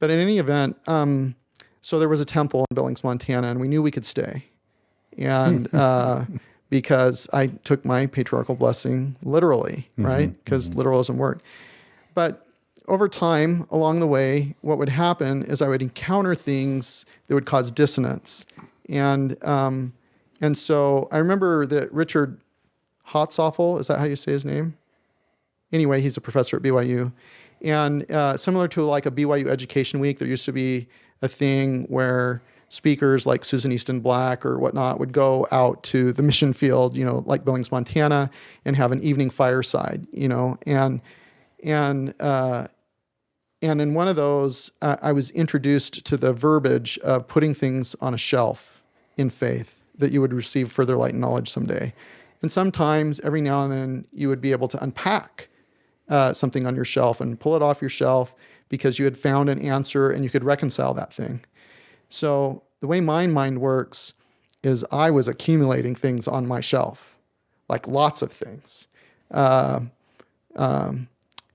But in any event, so there was a temple in Billings, Montana, and we knew we could stay. And because I took my patriarchal blessing literally, right? Because literalism worked. But over time, along the way, what would happen is I would encounter things that would cause dissonance. And so I remember that Richard Hotzoffel, is that how you say his name? Anyway, he's a professor at BYU. And similar to like a BYU Education Week, there used to be a thing where speakers like Susan Easton Black or whatnot would go out to the mission field, like Billings, Montana, and have an evening fireside, and in one of those, I was introduced to the verbiage of putting things on a shelf in faith that you would receive further light and knowledge someday. And sometimes, every now and then, you would be able to unpack something on your shelf and pull it off your shelf because you had found an answer and you could reconcile that thing. So the way my mind works is I was accumulating things on my shelf, like lots of things.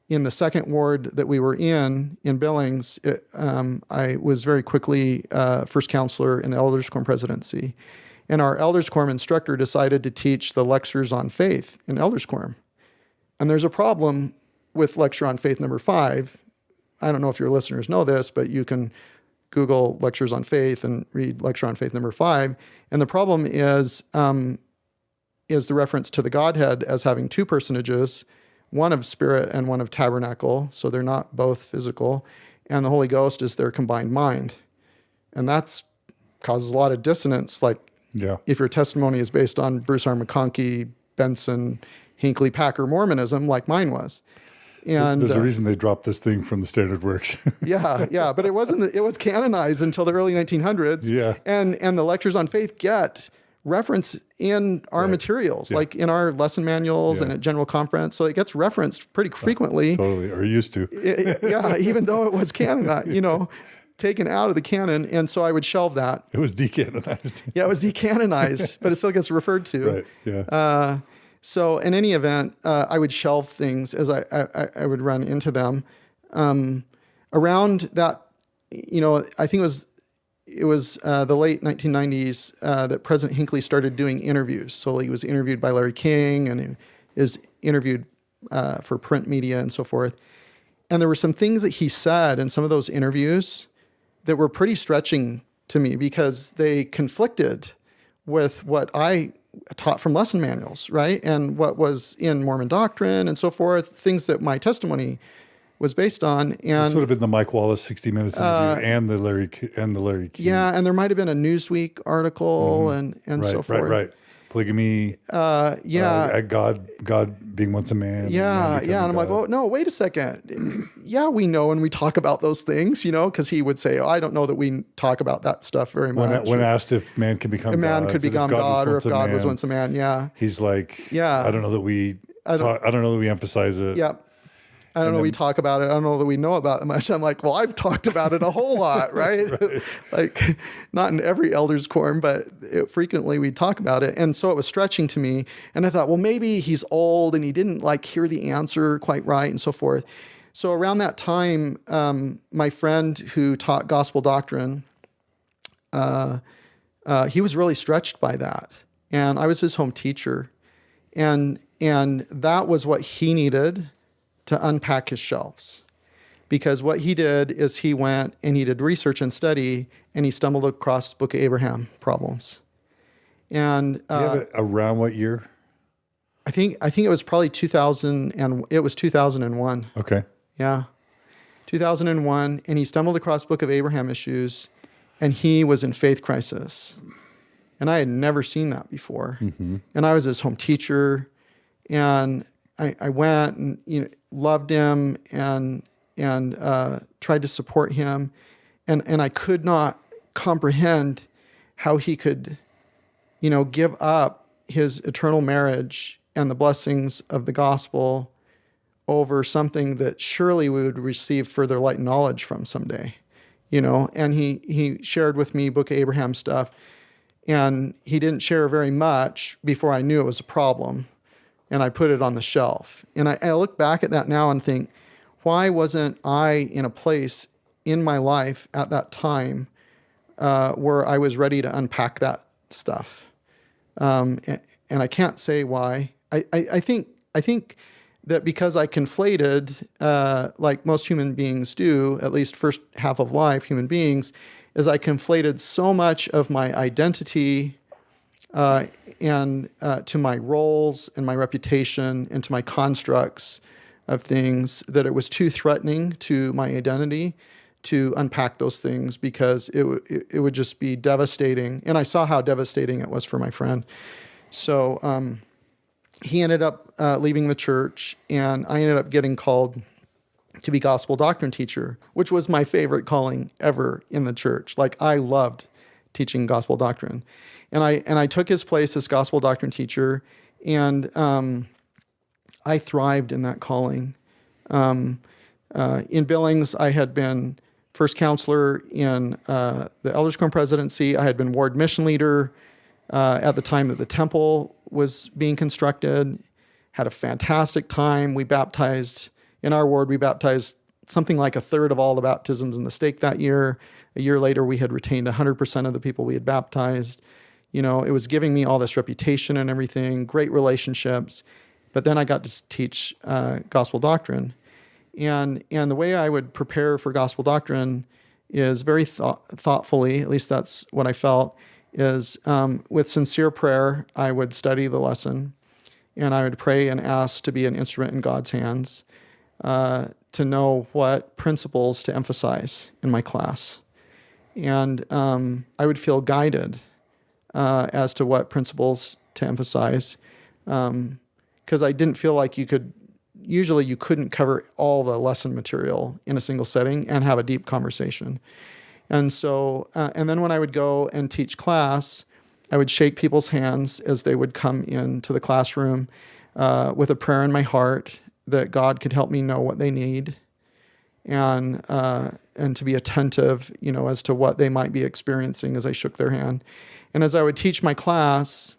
In the second ward that we were in Billings, I was very quickly first counselor in the Elders Quorum presidency. And our Elders Quorum instructor decided to teach the lectures on faith in Elders Quorum. And there's a problem with lecture on faith number 5. I don't know if your listeners know this, but you can Google lectures on faith and read lecture on faith number 5. And the problem is the reference to the Godhead as having 2 personages, one of spirit and one of tabernacle, so they're not both physical, and the Holy Ghost is their combined mind. And that's causes a lot of dissonance, like if your testimony is based on Bruce R. McConkie, Benson, Hinckley, Packer Mormonism, like mine was. And there's a reason they dropped this thing from the standard works. yeah, but it was canonized until the early 1900s. Yeah. And the lectures on faith get reference in our materials, like in our lesson manuals and at General Conference. So it gets referenced pretty frequently. Totally, or used to. Even though it was canonized, taken out of the canon. And so I would shelve that. It was decanonized. Yeah, it was decanonized, but it still gets referred to. Right, yeah. So in any event, I would shelve things as I would run into them. Around that, I think it was the late 1990s that President Hinckley started doing interviews. So he was interviewed by Larry King, and he was interviewed for print media and so forth. And there were some things that he said in some of those interviews that were pretty stretching to me because they conflicted with what I taught from lesson manuals, right? And what was in Mormon doctrine and so forth, things that my testimony was based on. And this would have been the Mike Wallace 60 Minutes interview and the Larry King. Yeah, and there might have been a Newsweek article and so forth. Right. Polygamy. God being once a man. Yeah. And I'm like, oh, no, wait a second. Yeah, we know when we talk about those things, because he would say, I don't know that we talk about that stuff very much. When asked if man can become God. Man could become God, or if God was once a man. Yeah. He's like, I don't know that we emphasize it. Yep. I don't know we talk about it. I don't know that we know about it much. I'm like, well, I've talked about it a whole lot, right? Like, not in every Elders Quorum, but frequently we talk about it. And so it was stretching to me. And I thought, well, maybe he's old and he didn't hear the answer quite right and so forth. So around that time, my friend who taught gospel doctrine, he was really stretched by that. And I was his home teacher. And that was what he needed to unpack his shelves. Because what he did is he went and he did research and study, and he stumbled across Book of Abraham problems. And do you have it around what year? I think it was probably 2001. Okay. Yeah. 2001, and he stumbled across Book of Abraham issues, and he was in faith crisis. And I had never seen that before. Mm-hmm. And I was his home teacher, and I went and loved him and tried to support him, and I could not comprehend how he could, give up his eternal marriage and the blessings of the gospel over something that surely we would receive further light and knowledge from someday, And he shared with me Book of Abraham stuff, and he didn't share very much before I knew it was a problem. And I put it on the shelf. And I look back at that now and think, why wasn't I in a place in my life at that time where I was ready to unpack that stuff. And I can't say why. I think that because I conflated, like most human beings do, at least first half of life, human beings, is I conflated so much of my identity and to my roles and my reputation and to my constructs of things that it was too threatening to my identity to unpack those things, because it would just be devastating. And I saw how devastating it was for my friend. So he ended up leaving the church, and I ended up getting called to be gospel doctrine teacher, which was my favorite calling ever in the church. Like, I loved teaching gospel doctrine. And I took his place as gospel doctrine teacher, and I thrived in that calling. In Billings, I had been first counselor in the Elders Quorum presidency. I had been ward mission leader at the time that the temple was being constructed. Had a fantastic time. We baptized, in our ward, we baptized something like a third of all the baptisms in the stake that year. A year later, we had retained 100% of the people we had baptized. You know, it was giving me all this reputation and everything, great relationships. But then I got to teach gospel doctrine. And the way I would prepare for gospel doctrine is very thoughtfully, at least that's what I felt, is with sincere prayer, I would study the lesson, and I would pray and ask to be an instrument in God's hands, to know what principles to emphasize in my class. And I would feel guided as to what principles to emphasize, because I didn't feel like you couldn't cover all the lesson material in a single setting and have a deep conversation. And so, and then when I would go and teach class, I would shake people's hands as they would come into the classroom with a prayer in my heart that God could help me know what they need, and to be attentive, you know, as to what they might be experiencing as I shook their hand. And as I would teach my class,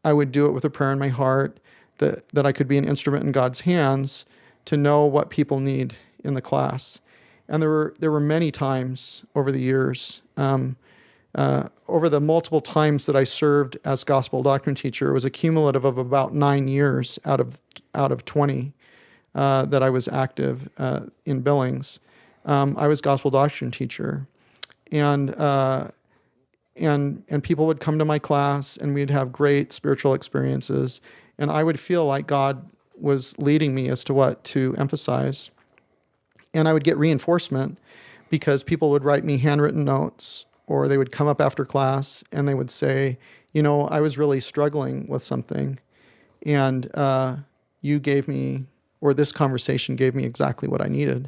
I would do it with a prayer in my heart that I could be an instrument in God's hands to know what people need in the class. And there were many times over the years, over the multiple times that I served as gospel doctrine teacher, it was a cumulative of about 9 years out of 20 that I was active in Billings. I was gospel doctrine teacher, and people would come to my class, and we'd have great spiritual experiences, and I would feel like God was leading me as to what to emphasize. And I would get reinforcement because people would write me handwritten notes, or they would come up after class and they would say, you know, I was really struggling with something, and you gave me, or this conversation gave me exactly what I needed.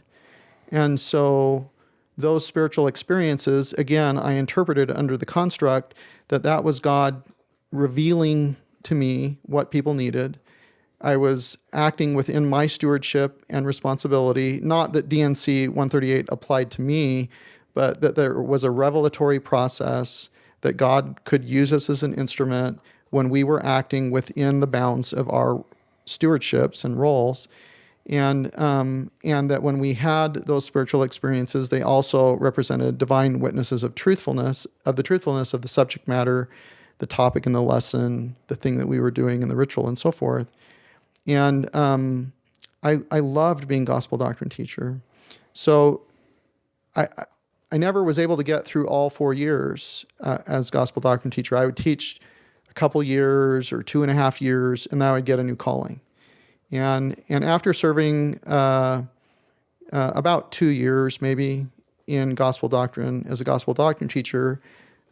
And so those spiritual experiences, again, I interpreted under the construct that was God revealing to me what people needed. I was acting within my stewardship and responsibility, not that DNC 138 applied to me, but that there was a revelatory process that God could use us as an instrument when we were acting within the bounds of our stewardships and roles. And that when we had those spiritual experiences, they also represented divine witnesses of the truthfulness of the subject matter, the topic in the lesson, the thing that we were doing in the ritual, and so forth. And I loved being gospel doctrine teacher. So I never was able to get through all 4 years as gospel doctrine teacher. I would teach a couple years or 2.5 years, and then I would get a new calling. And after serving about 2 years maybe in gospel doctrine as a gospel doctrine teacher,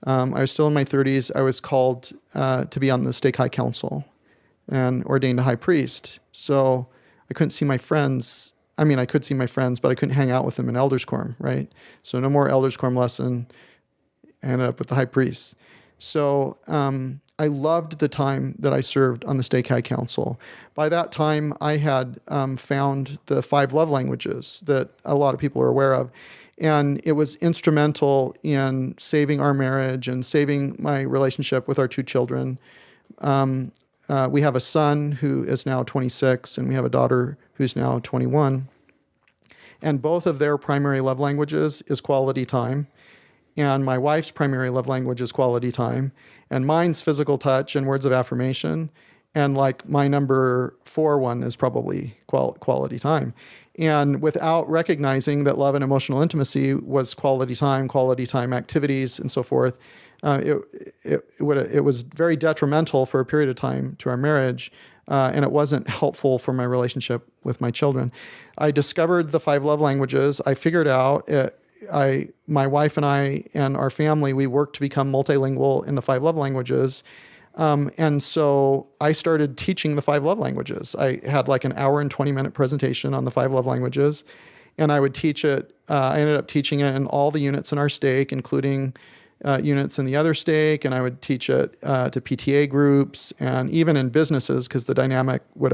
I was still in my 30s. I was called to be on the stake high council and ordained a high priest. So I couldn't see my friends. I mean, I could see my friends, but I couldn't hang out with them in elders quorum, right? So no more elders quorum lesson. I ended up with the high priest. So I loved the time that I served on the stake high council. By that time, I had found the 5 love languages that a lot of people are aware of. And it was instrumental in saving our marriage and saving my relationship with our 2 children. We have a son who is now 26, and we have a daughter who's now 21. And both of their primary love languages is quality time. And my wife's primary love language is quality time. And mine's physical touch and words of affirmation. And like my number 4 one is probably quality time. And without recognizing that love and emotional intimacy was quality time activities, and so forth, it was very detrimental for a period of time to our marriage, and it wasn't helpful for my relationship with my children. I discovered the 5 love languages. I figured out my wife and I and our family, we worked to become multilingual in the 5 love languages. And so I started teaching the 5 love languages. I had like an hour and 20-minute presentation on the 5 love languages, and I would teach it. I ended up teaching it in all the units in our stake, including units in the other stake, and I would teach it to PTA groups and even in businesses, because the dynamic would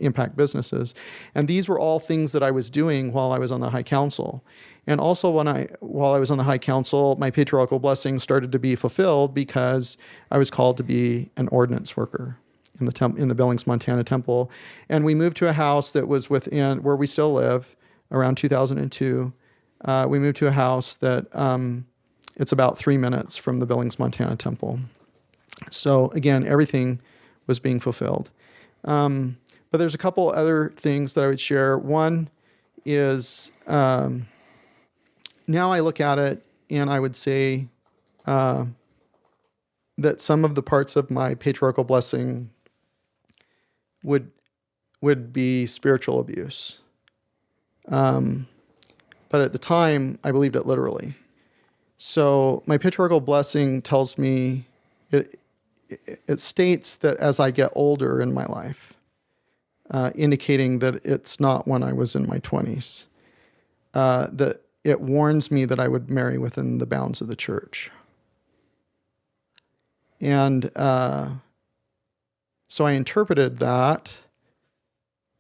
impact businesses. And these were all things that I was doing while I was on the High Council. And also while I was on the High Council, my patriarchal blessings started to be fulfilled because I was called to be an ordinance worker in the Billings, Montana temple. And we moved to a house that was within where we still live around 2002. We moved to a house that it's about 3 minutes from the Billings, Montana temple. So again, everything was being fulfilled. But there's a couple other things that I would share. One is now I look at it and I would say that some of the parts of my patriarchal blessing would be spiritual abuse. But at the time, I believed it literally. So my patriarchal blessing tells me, it states that as I get older in my life, indicating that it's not when I was in my 20s, that it warns me that I would marry within the bounds of the church. And so I interpreted that.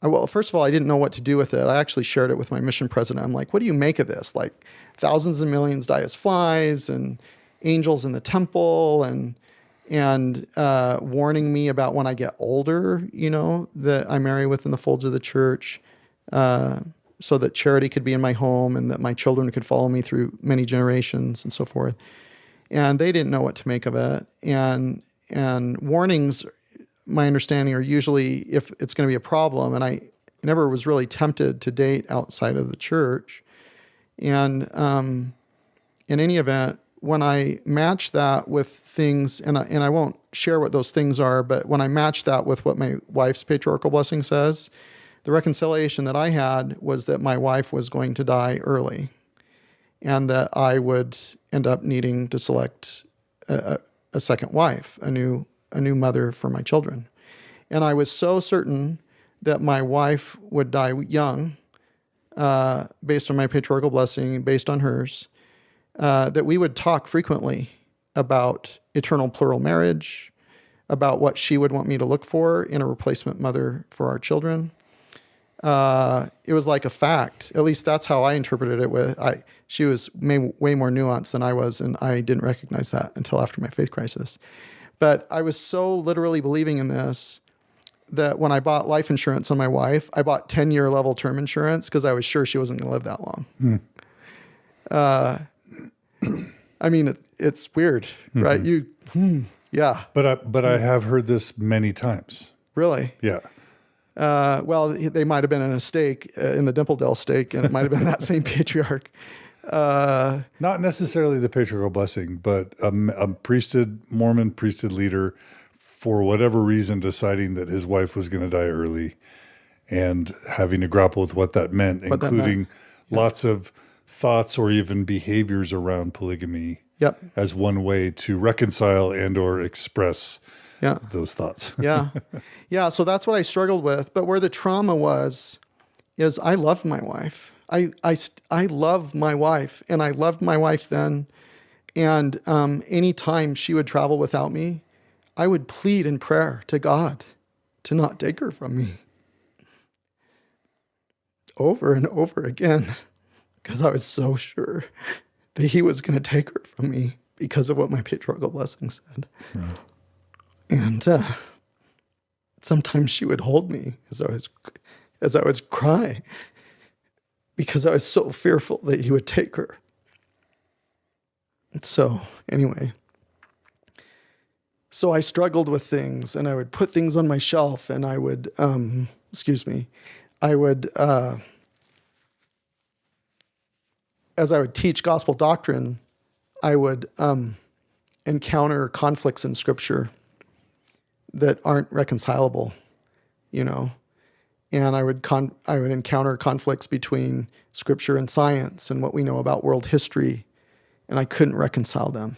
Well, first of all, I didn't know what to do with it. I actually shared it with my mission president. I'm like, what do you make of this? Like, thousands of millions die as flies, and angels in the temple, and warning me about when I get older, that I marry within the folds of the church, so that charity could be in my home and that my children could follow me through many generations and so forth. And they didn't know what to make of it. And warnings, my understanding, are usually if it's going to be a problem. And I never was really tempted to date outside of the church. And in any event, when I match that with things, and I won't share what those things are, but when I match that with what my wife's patriarchal blessing says, the reconciliation that I had was that my wife was going to die early, and that I would end up needing to select a second wife, a new mother for my children. And I was so certain that my wife would die young, based on my patriarchal blessing, based on hers, that we would talk frequently about eternal plural marriage, about what she would want me to look for in a replacement mother for our children. It was like a fact. At least that's how I interpreted it. She was way more nuanced than I was, and I didn't recognize that until after my faith crisis. But I was so literally believing in this that when I bought life insurance on my wife, I bought 10-year level term insurance because I was sure she wasn't going to live that long. I mean, it's weird, right? Yeah. But I have heard this many times. Really? Yeah. Well, they might have been in a stake, in the Dimpledale stake, and it might have been that same patriarch. Not necessarily the patriarchal blessing, but a Mormon priesthood leader, for whatever reason, deciding that his wife was going to die early and having to grapple with what that meant, including lots of thoughts or even behaviors around polygamy as one way to reconcile and or express those thoughts. Yeah. So that's what I struggled with. But where the trauma was, is I loved my wife. I love my wife, and I loved my wife then. And anytime she would travel without me, I would plead in prayer to God to not take her from me. Over and over again, because I was so sure that he was going to take her from me because of what my patriarchal blessing said. Yeah. And sometimes she would hold me as I was crying. because I was so fearful that he would take her. So anyway, so I struggled with things, and I would put things on my shelf, and I would, as I would teach gospel doctrine, I would encounter conflicts in Scripture that aren't reconcilable, and I would encounter conflicts between Scripture and science and what we know about world history, and I couldn't reconcile them.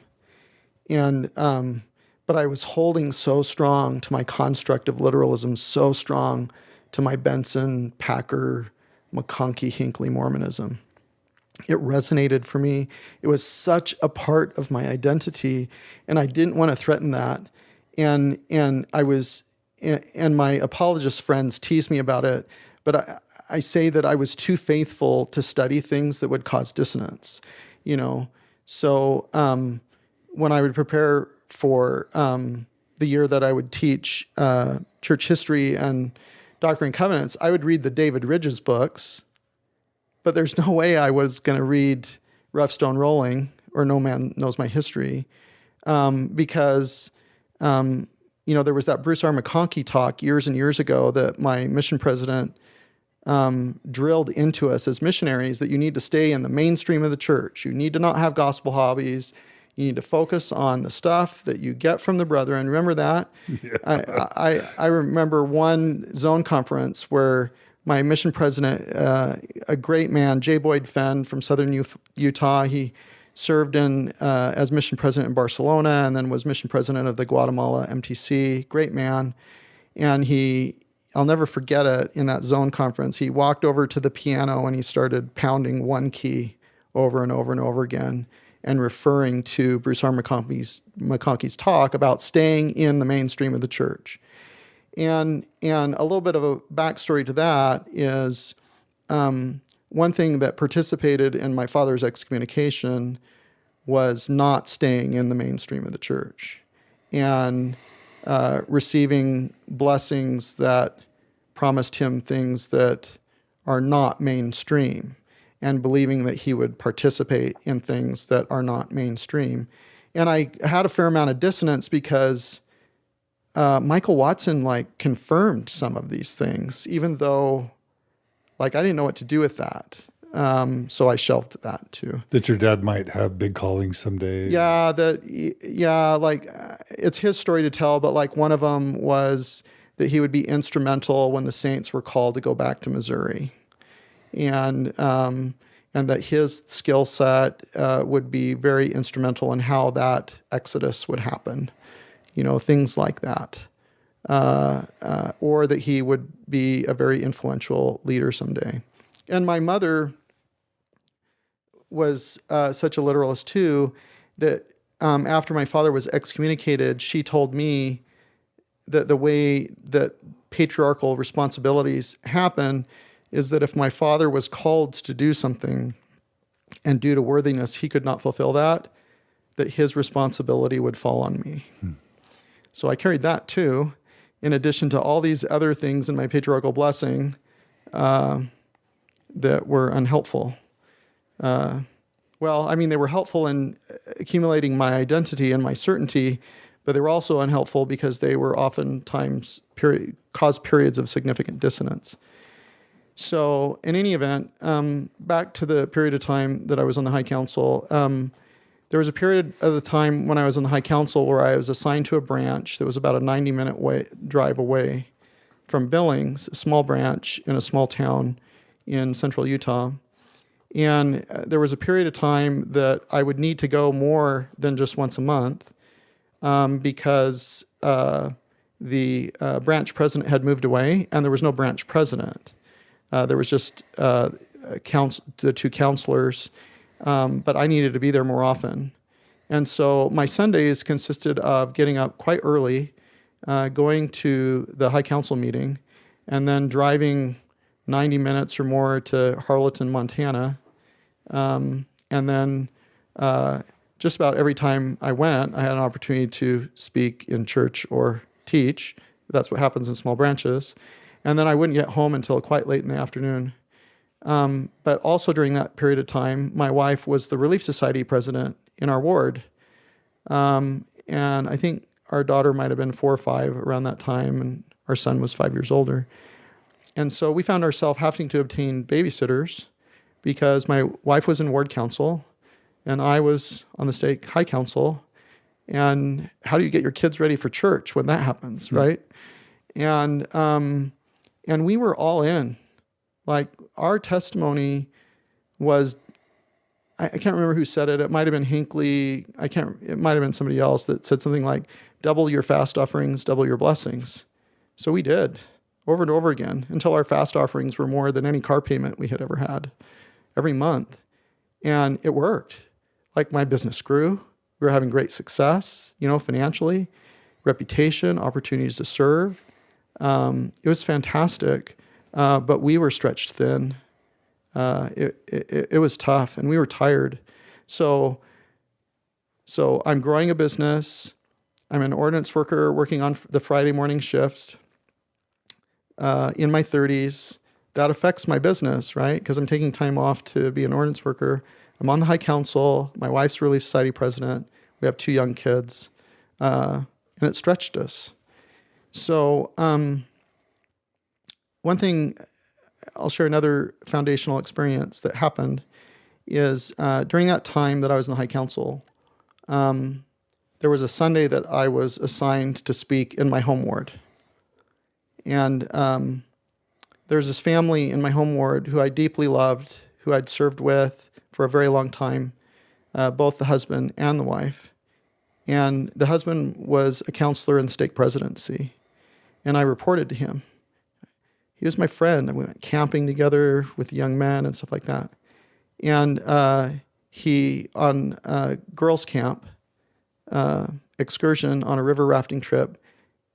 And but I was holding so strong to my construct of literalism, so strong to my Benson, Packer, McConkie, Hinckley Mormonism. It resonated for me. It was such a part of my identity, and I didn't want to threaten that. And my apologist friends tease me about it, but I say that I was too faithful to study things that would cause dissonance, So when I would prepare for the year that I would teach church history and Doctrine and Covenants, I would read the David Ridges books, but there's no way I was going to read Rough Stone Rolling or No Man Knows My History because, there was that Bruce R. McConkie talk years and years ago that my mission president drilled into us as missionaries, that you need to stay in the mainstream of the church. You need to not have gospel hobbies. You need to focus on the stuff that you get from the brethren. Remember that? Yeah. I remember one zone conference where my mission president, a great man, J. Boyd Fenn from southern Utah, he served as mission president in Barcelona and then was mission president of the Guatemala MTC. Great man. And I'll never forget it, in that zone conference, he walked over to the piano and he started pounding one key over and over and over again and referring to Bruce R. McConkie's talk about staying in the mainstream of the church. And a little bit of a backstory to that is one thing that participated in my father's excommunication was not staying in the mainstream of the church and receiving blessings that promised him things that are not mainstream, and believing that he would participate in things that are not mainstream. And I had a fair amount of dissonance because Michael Watson confirmed some of these things, even though I didn't know what to do with that. So I shelved that too. That your dad might have big callings someday. Yeah, it's his story to tell, but one of them was that he would be instrumental when the saints were called to go back to Missouri. And that his skill set would be very instrumental in how that exodus would happen, things like that. Or that he would be a very influential leader someday. And my mother was such a literalist too, that after my father was excommunicated, she told me that the way that patriarchal responsibilities happen is that if my father was called to do something and due to worthiness he could not fulfill that his responsibility would fall on me. So I carried that too, in addition to all these other things in my patriarchal blessing that were unhelpful. They were helpful in accumulating my identity and my certainty, but they were also unhelpful because they were oftentimes caused periods of significant dissonance. So in any event, back to the period of time that I was on the High Council, there was a period of the time when I was on the High Council where I was assigned to a branch that was about a 90-minute drive away from Billings, a small branch in a small town in central Utah. And there was a period of time that I would need to go more than just once a month because the branch president had moved away and there was no branch president. There was just the two counselors, but I needed to be there more often. And so my Sundays consisted of getting up quite early, going to the High Council meeting, and then driving 90 minutes or more to Harleton, Montana. And then just about every time I went, I had an opportunity to speak in church or teach. That's what happens in small branches. And then I wouldn't get home until quite late in the afternoon. But also during that period of time, my wife was the Relief Society president in our ward. And I think our daughter might have been 4 or 5 around that time, and our son was 5 years older. And so we found ourselves having to obtain babysitters because my wife was in ward council and I was on the stake high council. And how do you get your kids ready for church when that happens, right? And we were all in. Like, our testimony was, I can't remember who said it. It might have been Hinckley. It might have been somebody else that said something like, double your fast offerings, double your blessings. So we did over and over again until our fast offerings were more than any car payment we had ever had every month. And it worked. Like, my business grew. We were having great success, financially, reputation, opportunities to serve. It was fantastic, but we were stretched thin. It was tough, and we were tired. So I'm growing a business. I'm an ordinance worker working on the Friday morning shift. In my 30s, that affects my business, right? Because I'm taking time off to be an ordinance worker. I'm on the High Council. My wife's Relief Society president. We have 2 young kids, and it stretched us. So one thing, I'll share another foundational experience that happened is during that time that I was in the High Council, there was a Sunday that I was assigned to speak in my home ward. And there's this family in my home ward who I deeply loved, who I'd served with for a very long time, both the husband and the wife. And the husband was a counselor in the stake presidency, and I reported to him. He was my friend, and we went camping together with young men and stuff like that. And he, on a girls' camp excursion on a river rafting trip,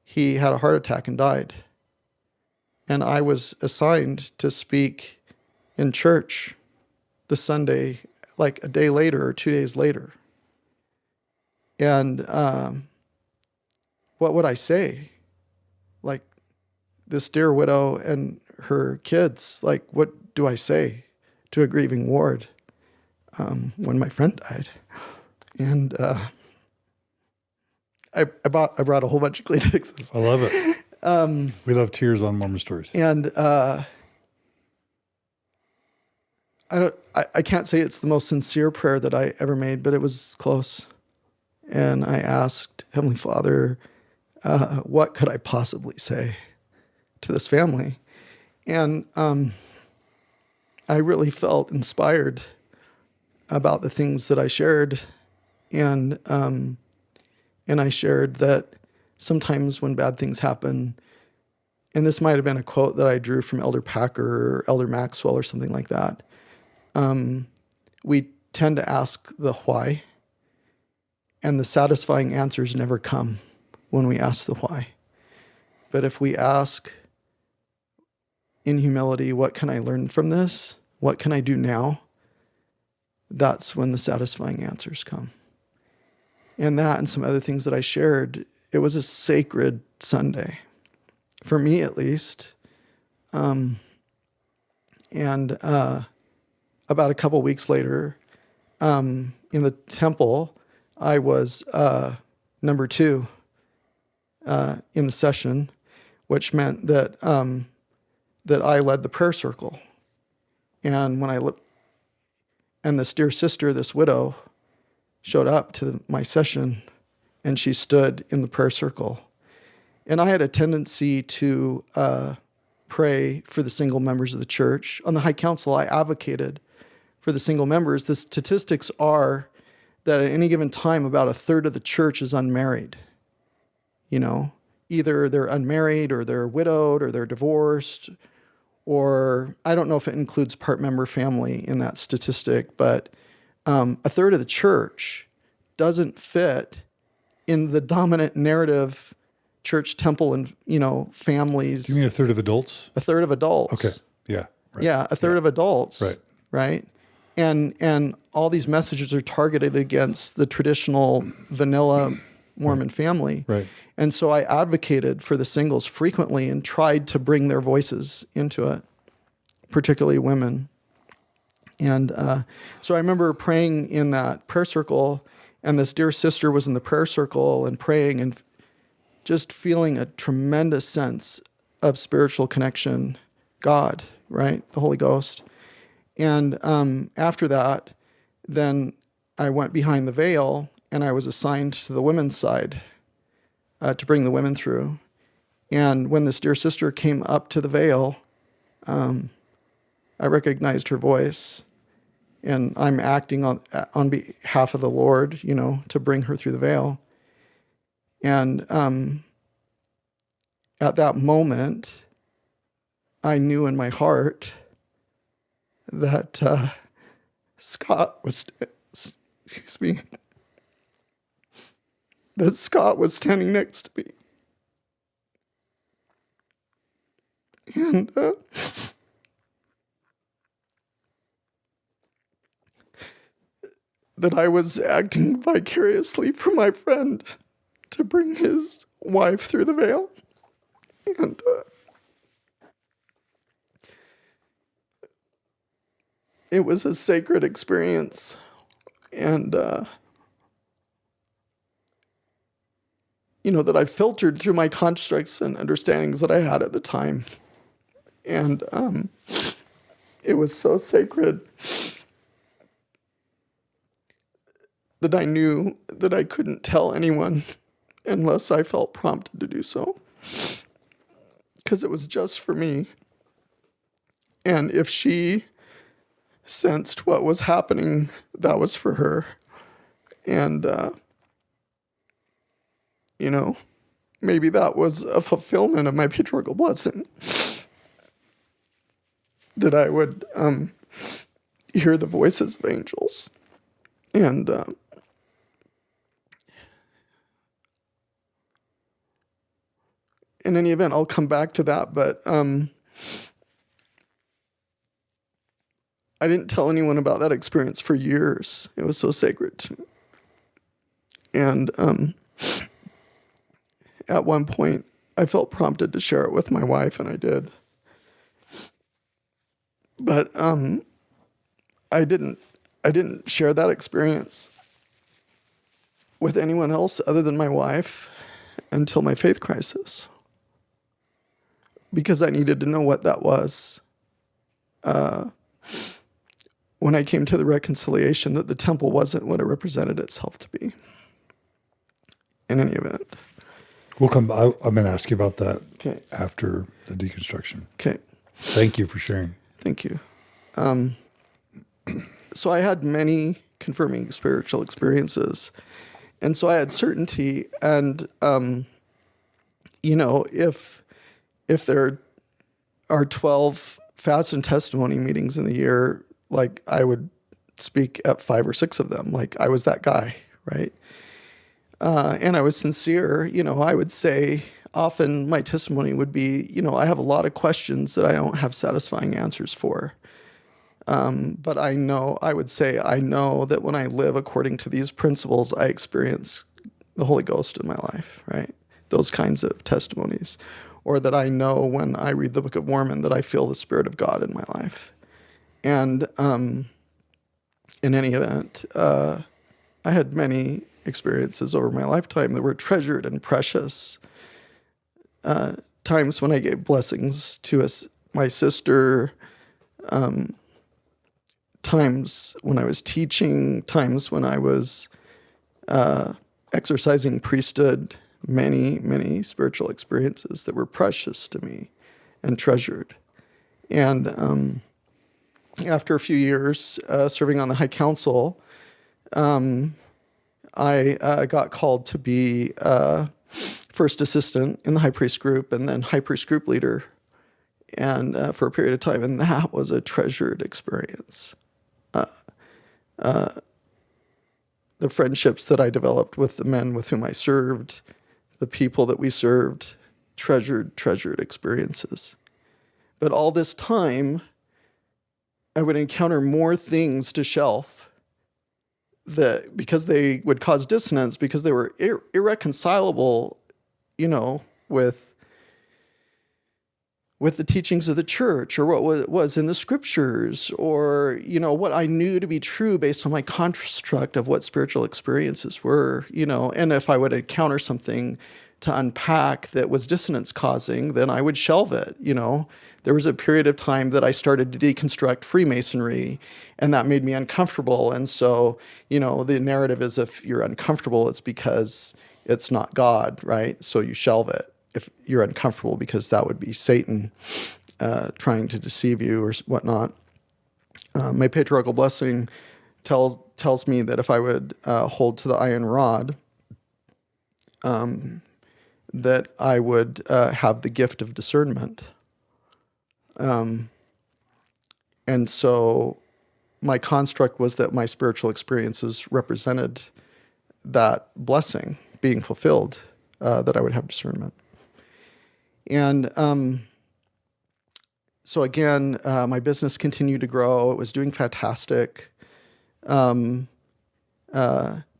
he had a heart attack and died. And I was assigned to speak in church the Sunday, like a day later or 2 days later. And what would I say? Like, this dear widow and her kids, like, what do I say to a grieving ward when my friend died? And I brought a whole bunch of Kleenexes. I love it. We love tears on Mormon Stories. And I can't say it's the most sincere prayer that I ever made, but it was close. And I asked Heavenly Father, what could I possibly say to this family? And I really felt inspired about the things that I shared. And I shared that sometimes when bad things happen, and this might have been a quote that I drew from Elder Packer or Elder Maxwell or something like that, we tend to ask the why, and the satisfying answers never come when we ask the why. But if we ask in humility, what can I learn from this? What can I do now? That's when the satisfying answers come. And that and some other things that I shared, it was a sacred Sunday, for me at least. And about a couple weeks later, in the temple, I was number 2 in the session, which meant that that I led the prayer circle. And when I looked, and this dear sister, this widow, showed up to my session, and she stood in the prayer circle. And I had a tendency to pray for the single members of the church. On the High Council, I advocated for the single members. The statistics are that at any given time, about 1/3 of the church is unmarried. Either they're unmarried, or they're widowed, or they're divorced, or I don't know if it includes part-member family in that statistic, but 1/3 of the church doesn't fit in the dominant narrative church, temple, and families. Do you mean 1/3 of adults? 1/3 of adults. Okay. Yeah. Right. Yeah, 1/3 of adults. Right. Right. And all these messages are targeted against the traditional vanilla Mormon family. Right. And so I advocated for the singles frequently and tried to bring their voices into it, particularly women. And so I remember praying in that prayer circle, and this dear sister was in the prayer circle and praying and just feeling a tremendous sense of spiritual connection, God, right? The Holy Ghost. And after that, then I went behind the veil, and I was assigned to the women's side to bring the women through. And when this dear sister came up to the veil, I recognized her voice, and I'm acting on behalf of the Lord, to bring her through the veil. And at that moment, I knew in my heart that Scott was standing next to me. And that I was acting vicariously for my friend to bring his wife through the veil. And it was a sacred experience. And, that I filtered through my constructs and understandings that I had at the time. And it was so sacred that I knew that I couldn't tell anyone unless I felt prompted to do so. Because it was just for me. And if she sensed what was happening, that was for her. And, maybe that was a fulfillment of my patriarchal blessing. That I would hear the voices of angels. And in any event, I'll come back to that, but I didn't tell anyone about that experience for years. It was so sacred to me. And at one point, I felt prompted to share it with my wife, and I did. But I didn't share that experience with anyone else other than my wife until my faith crisis, because I needed to know what that was. When I came to the reconciliation that the temple wasn't what it represented itself to be. In any event. I'm going to ask you about that after the deconstruction. Okay. Thank you for sharing. Thank you. So I had many confirming spiritual experiences. And so I had certainty. And, if there are 12 fast and testimony meetings in the year, like I would speak at 5 or 6 of them. Like I was that guy, right? And I was sincere. I would say often my testimony would be, I have a lot of questions that I don't have satisfying answers for. But I know that when I live according to these principles, I experience the Holy Ghost in my life, right? Those kinds of testimonies. Or that I know when I read the Book of Mormon that I feel the Spirit of God in my life. And in any event, I had many experiences over my lifetime that were treasured and precious. Times when I gave blessings to my sister, times when I was teaching, times when I was exercising priesthood, many, many spiritual experiences that were precious to me and treasured. And after a few years serving on the High Council, I got called to be first assistant in the high priest group and then high priest group leader, and for a period of time. And that was a treasured experience. The friendships that I developed with the men with whom I served, the people that we served, treasured experiences. But all this time, I would encounter more things to shelf because they would cause dissonance, because they were irreconcilable, with with the teachings of the church, or what was in the scriptures, or, what I knew to be true based on my construct of what spiritual experiences were, and if I would encounter something to unpack that was dissonance causing, then I would shelve it. There was a period of time that I started to deconstruct Freemasonry, and that made me uncomfortable. And so, the narrative is, if you're uncomfortable, it's because it's not God, right? So you shelve it. If you're uncomfortable, because that would be Satan trying to deceive you or whatnot. My patriarchal blessing tells me that if I would hold to the iron rod, that I would have the gift of discernment. And so my construct was that my spiritual experiences represented that blessing being fulfilled, that I would have discernment. And so again, my business continued to grow. It was doing fantastic. There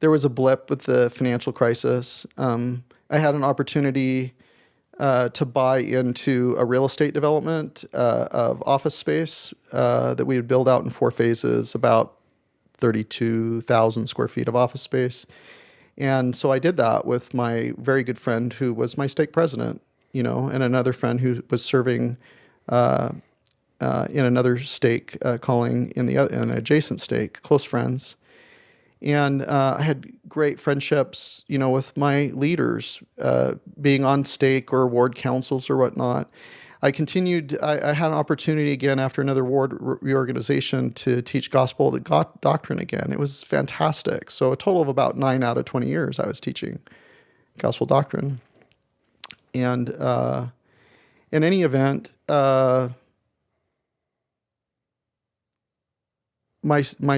was a blip with the financial crisis. I had an opportunity to buy into a real estate development of office space that we would build out in 4 phases, about 32,000 square feet of office space. And so I did that with my very good friend who was my stake president, and another friend who was serving in another stake, calling in an adjacent stake, close friends. And I had great friendships, with my leaders, being on stake or ward councils or whatnot. I continued, I had an opportunity again after another ward reorganization to teach gospel doctrine again. It was fantastic. So a total of about 9 out of 20 years I was teaching gospel doctrine. And in any event, my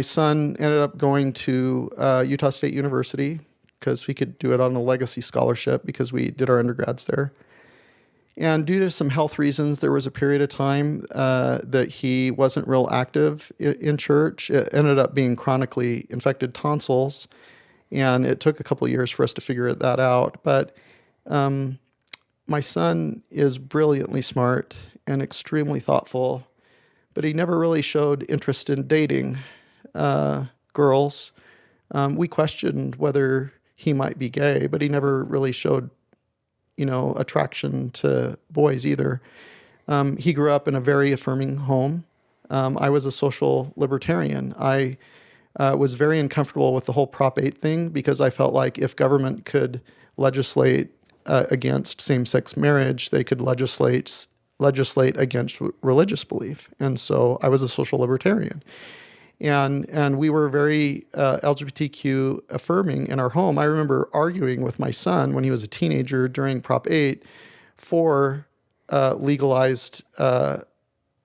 son ended up going to Utah State University because we could do it on a legacy scholarship because we did our undergrads there. And due to some health reasons, there was a period of time that he wasn't real active in church. It ended up being chronically infected tonsils, and it took a couple of years for us to figure that out. But my son is brilliantly smart and extremely thoughtful, but he never really showed interest in dating girls. We questioned whether he might be gay, but he never really showed, attraction to boys either. He grew up in a very affirming home. I was a social libertarian. I was very uncomfortable with the whole Prop 8 thing because I felt like if government could legislate against same-sex marriage, they could legislate against religious belief. And so I was a social libertarian. And we were very LGBTQ affirming in our home. I remember arguing with my son when he was a teenager during Prop 8 for legalized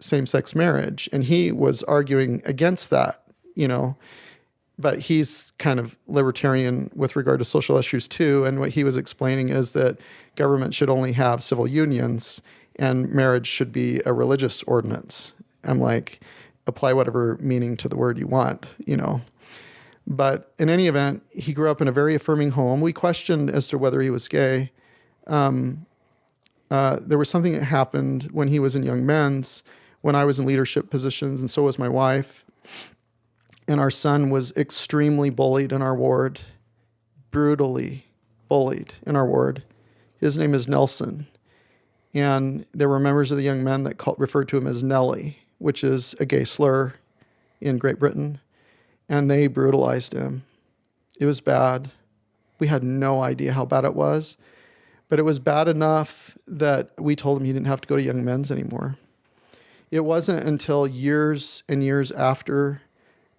same-sex marriage. And he was arguing against that, but he's kind of libertarian with regard to social issues too. And what he was explaining is that government should only have civil unions and marriage should be a religious ordinance. I'm like, apply whatever meaning to the word you want, But in any event, he grew up in a very affirming home. We questioned as to whether he was gay. There was something that happened when he was in Young Men's, when I was in leadership positions, and so was my wife. And our son was extremely bullied in our ward, brutally bullied in our ward. His name is Nelson. And there were members of the Young Men that referred to him as Nelly, which is a gay slur in Great Britain. And they brutalized him. It was bad. We had no idea how bad it was. But it was bad enough that we told him he didn't have to go to Young Men's anymore. It wasn't until years and years after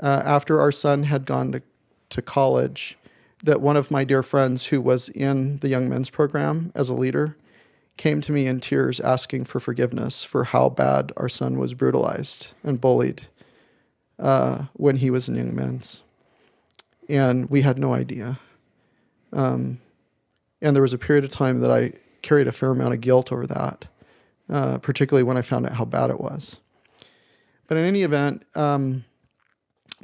our son had gone to college that one of my dear friends who was in the Young Men's program as a leader came to me in tears asking for forgiveness for how bad our son was brutalized and bullied when he was in Young Men's. And we had no idea. And there was a period of time that I carried a fair amount of guilt over that, particularly when I found out how bad it was. But in any event,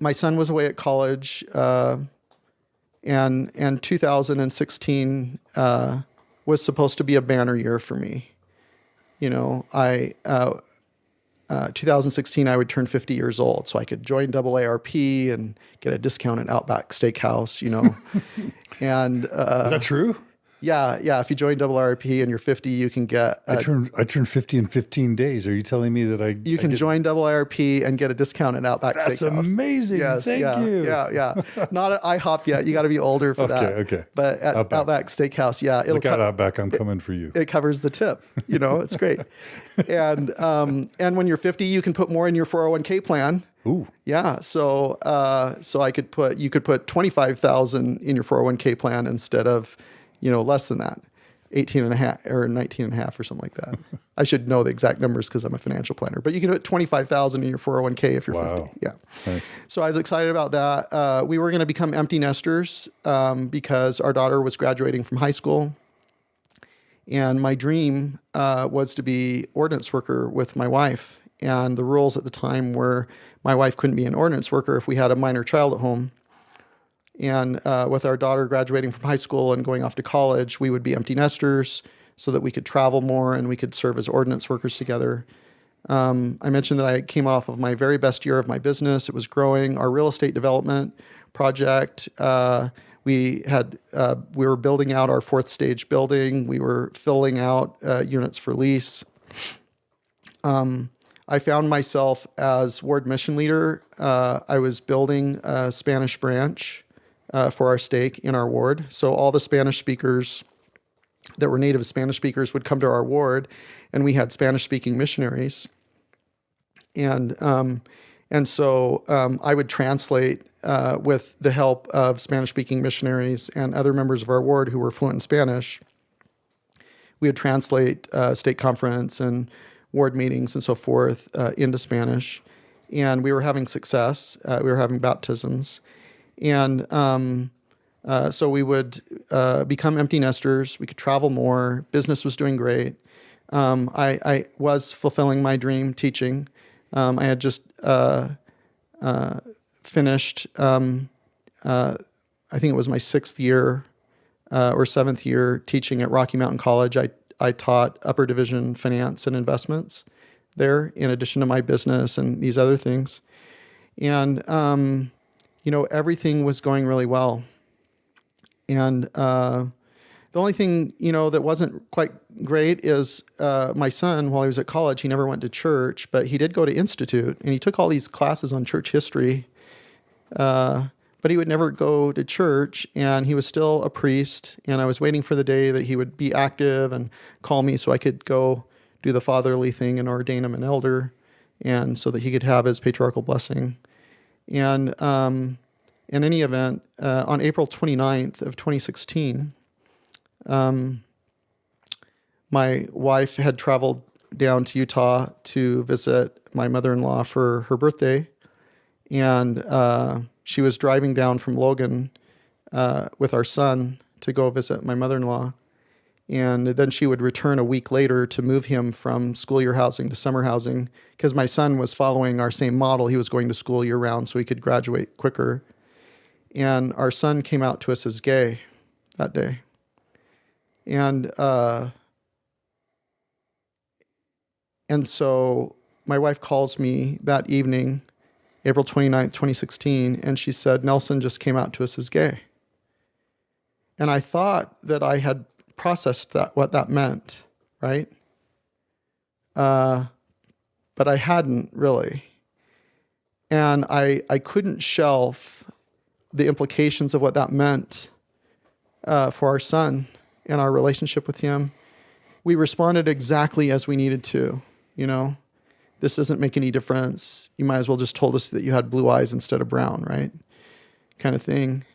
my son was away at college, and 2016 was supposed to be a banner year for me. I 2016 I would turn 50 years old, so I could join AARP and get a discount at Outback Steakhouse, and Is that true? Yeah. If you join AARP and you're 50, you can get. I turned 50 in 15 days. Are you telling me that you can join AARP and get a discount at Outback Steakhouse? That's amazing. Yes, Thank you. Yeah. Not at IHOP yet. You got to be older for that. Okay. But at Outback Steakhouse, Look out, Outback. I'm coming for you. It covers the tip. It's great. And when you're 50, you can put more in your 401k plan. Ooh. Yeah. So you could put 25,000 in your 401k plan instead of, less than that, 18 and a half or 19 and a half or something like that. I should know the exact numbers because I'm a financial planner, but you can put 25,000 in your 401k if you're 50. Yeah. Nice. So I was excited about that. We were going to become empty nesters because our daughter was graduating from high school. And my dream was to be ordinance worker with my wife. And the rules at the time were my wife couldn't be an ordinance worker if we had a minor child at home. And with our daughter graduating from high school and going off to college, we would be empty nesters so that we could travel more and we could serve as ordinance workers together. I mentioned that I came off of my very best year of my business. It was growing. Our real estate development project, we were building out our 4th stage building. We were filling out units for lease. I found myself as ward mission leader. I was building a Spanish branch for our stake in our ward. So all the Spanish speakers that were native Spanish speakers would come to our ward, and we had Spanish-speaking missionaries. And so I would translate with the help of Spanish-speaking missionaries and other members of our ward who were fluent in Spanish. We would translate stake conference and ward meetings and so forth into Spanish. And we were having success. We were having baptisms. And so we would become empty nesters. We could travel more. Business was doing great. I was fulfilling my dream teaching. I had just finished, I think it was my 6th year or 7th year teaching at Rocky Mountain College. I taught upper division finance and investments there in addition to my business and these other things. And, everything was going really well. And the only thing, that wasn't quite great is my son, while he was at college, he never went to church, but he did go to Institute, and he took all these classes on church history, but he would never go to church, and he was still a priest, and I was waiting for the day that he would be active and call me so I could go do the fatherly thing and ordain him an elder, and so that he could have his patriarchal blessing. And in any event, on April 29th of 2016, my wife had traveled down to Utah to visit my mother-in-law for her birthday, and she was driving down from Logan with our son to go visit my mother-in-law. And then she would return a week later to move him from school year housing to summer housing because my son was following our same model. He was going to school year round so he could graduate quicker. And our son came out to us as gay that day. And so my wife calls me that evening, April 29th, 2016, and she said, Nelson just came out to us as gay. And I thought that I had processed what that meant, right? But I hadn't really. And I couldn't shelf the implications of what that meant for our son and our relationship with him. We responded exactly as we needed to, This doesn't make any difference. You might as well just told us that you had blue eyes instead of brown, right? Kind of thing.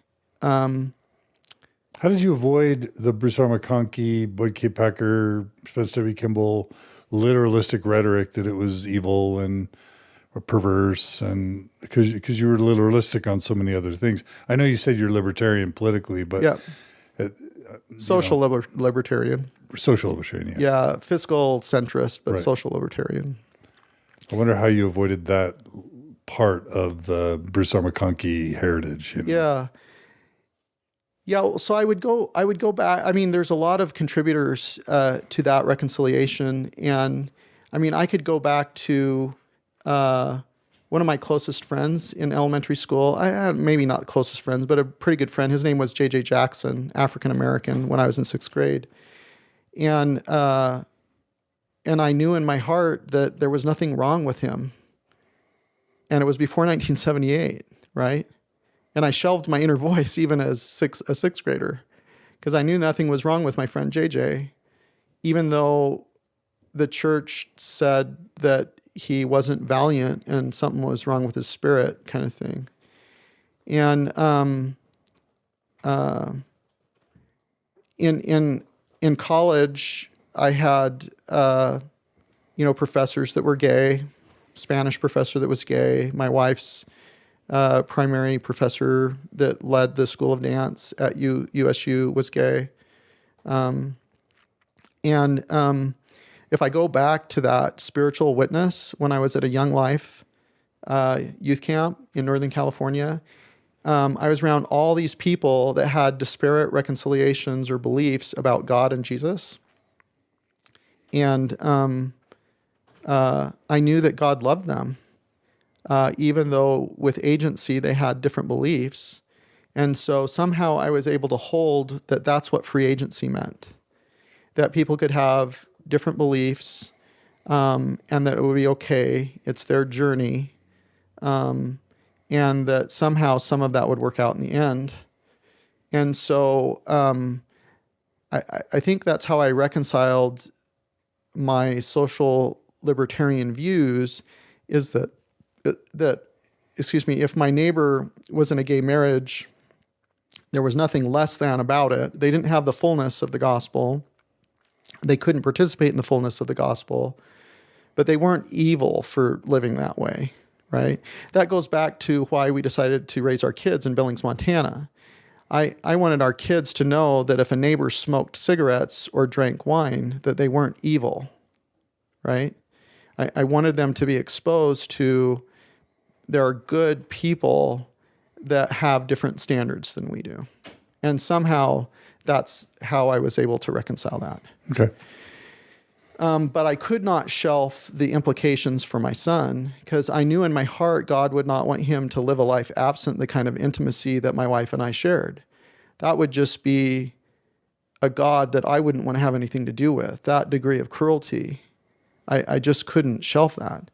How did you avoid the Bruce R. McConkie, Boyd K. Packer, Spencer W. Kimball literalistic rhetoric that it was evil and perverse, and because you were literalistic on so many other things? I know you said you're libertarian politically, but yeah, social libertarian. Social libertarian, yeah, fiscal centrist, but right. Social libertarian. I wonder how you avoided that part of the Bruce R. McConkie heritage. Yeah. Yeah, so I would go back. I mean, there's a lot of contributors to that reconciliation, and I mean, I could go back to one of my closest friends in elementary school. I had maybe not closest friends, but a pretty good friend. His name was J.J. Jackson, African American, when I was in 6th grade, and I knew in my heart that there was nothing wrong with him, and it was before 1978, right? And I shelved my inner voice even as a sixth grader because I knew nothing was wrong with my friend JJ, even though the church said that he wasn't valiant and something was wrong with his spirit, kind of thing. And in college, I had professors that were gay, Spanish professor that was gay, my wife's primary professor that led the School of Dance at USU was gay. If I go back to that spiritual witness when I was at a Young Life youth camp in Northern California, I was around all these people that had disparate reconciliations or beliefs about God and Jesus. And I knew that God loved them. Even though with agency they had different beliefs. And so somehow I was able to hold that that's what free agency meant, that people could have different beliefs and that it would be okay, it's their journey, and that somehow some of that would work out in the end. And so I think that's how I reconciled my social libertarian views, is that if my neighbor was in a gay marriage, there was nothing less than about it. They didn't have the fullness of the gospel. They couldn't participate in the fullness of the gospel, but they weren't evil for living that way, right? That goes back to why we decided to raise our kids in Billings, Montana. I wanted our kids to know that if a neighbor smoked cigarettes or drank wine, that they weren't evil, right? I wanted them to be exposed to there are good people that have different standards than we do. And somehow that's how I was able to reconcile that. Okay. But I could not shelf the implications for my son because I knew in my heart God would not want him to live a life absent the kind of intimacy that my wife and I shared. That would just be a God that I wouldn't want to have anything to do with, that degree of cruelty. I just couldn't shelf that.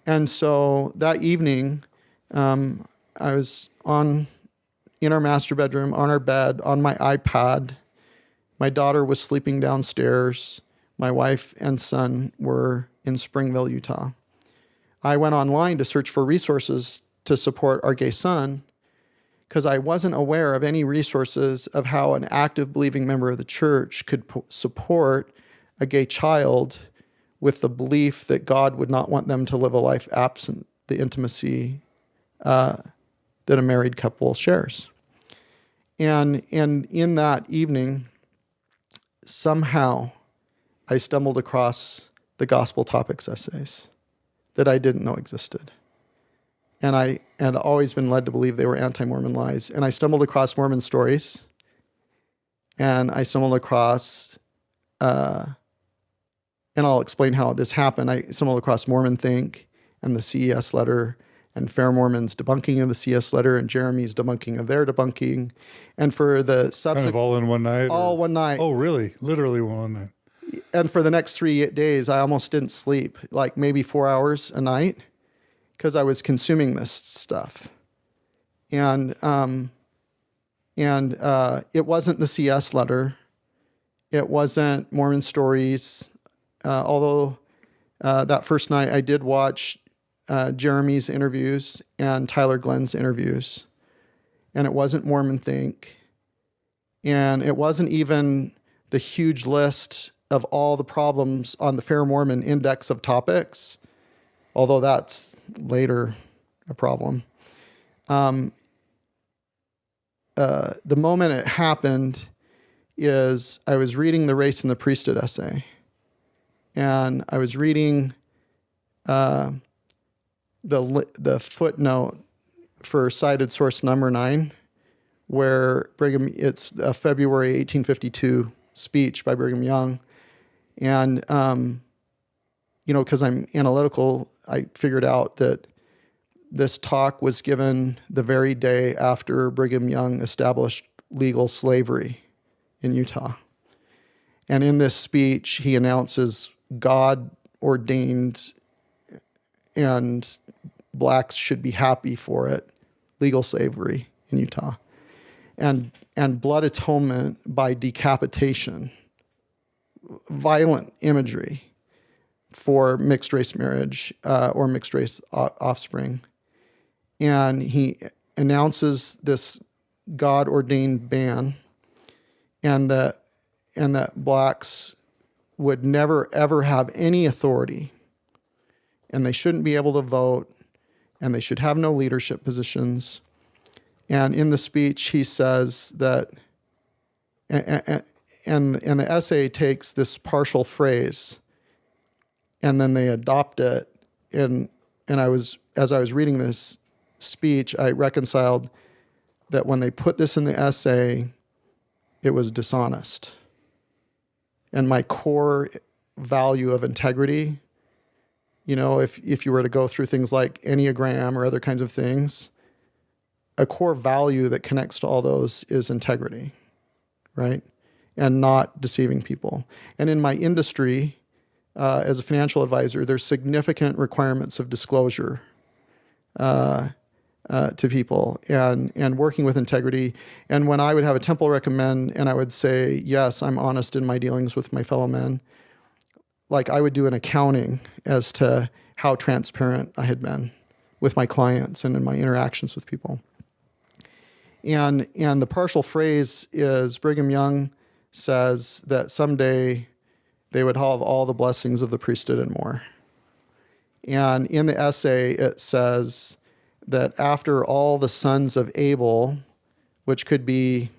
And so that evening, I was in our master bedroom, on our bed, on my iPad. My daughter was sleeping downstairs. My wife and son were in Springville, Utah. I went online to search for resources to support our gay son because I wasn't aware of any resources of how an active believing member of the church could support a gay child with the belief that God would not want them to live a life absent the intimacy that a married couple shares. And in that evening, somehow I stumbled across the Gospel Topics essays that I didn't know existed. And I had always been led to believe they were anti-Mormon lies. And I stumbled across Mormon Stories. And I stumbled across... and I'll explain how this happened. I stumbled across Mormon Think and the CES letter and Fair Mormon's debunking of the CES letter and Jeremy's debunking of their debunking. And for the subsequent... Kind of all in one night? All one night. Oh, really? Literally one night. And for the next 3 days, I almost didn't sleep, like maybe 4 hours a night, because I was consuming this stuff. And it wasn't the CS letter. It wasn't Mormon Stories. Although that first night I did watch Jeremy's interviews and Tyler Glenn's interviews. And it wasn't Mormon Think. And it wasn't even the huge list of all the problems on the Fair Mormon index of topics, although that's later a problem. The moment it happened is I was reading the Race and the Priesthood essay. And I was reading the footnote for cited source number 9, where it's a February 1852 speech by Brigham Young. And, because I'm analytical, I figured out that this talk was given the very day after Brigham Young established legal slavery in Utah. And in this speech, he announces God ordained, and blacks should be happy for it, legal slavery in Utah. And blood atonement by decapitation, violent imagery for mixed race marriage or mixed race offspring. And he announces this God ordained ban, and that blacks would never ever have any authority, and they shouldn't be able to vote, and they should have no leadership positions. And in the speech, he says that, and the essay takes this partial phrase, and then they adopt it. And as I was reading this speech, I reconciled that when they put this in the essay, it was dishonest. And my core value of integrity, if you were to go through things like Enneagram or other kinds of things, a core value that connects to all those is integrity, right? And not deceiving people. And in my industry, as a financial advisor, there's significant requirements of disclosure to people and working with integrity. And when I would have a temple recommend and I would say, yes, I'm honest in my dealings with my fellow men, like I would do an accounting as to how transparent I had been with my clients and in my interactions with people. And the partial phrase is Brigham Young says that someday they would have all the blessings of the priesthood and more. And in the essay, it says that after all the sons of Abel, which could be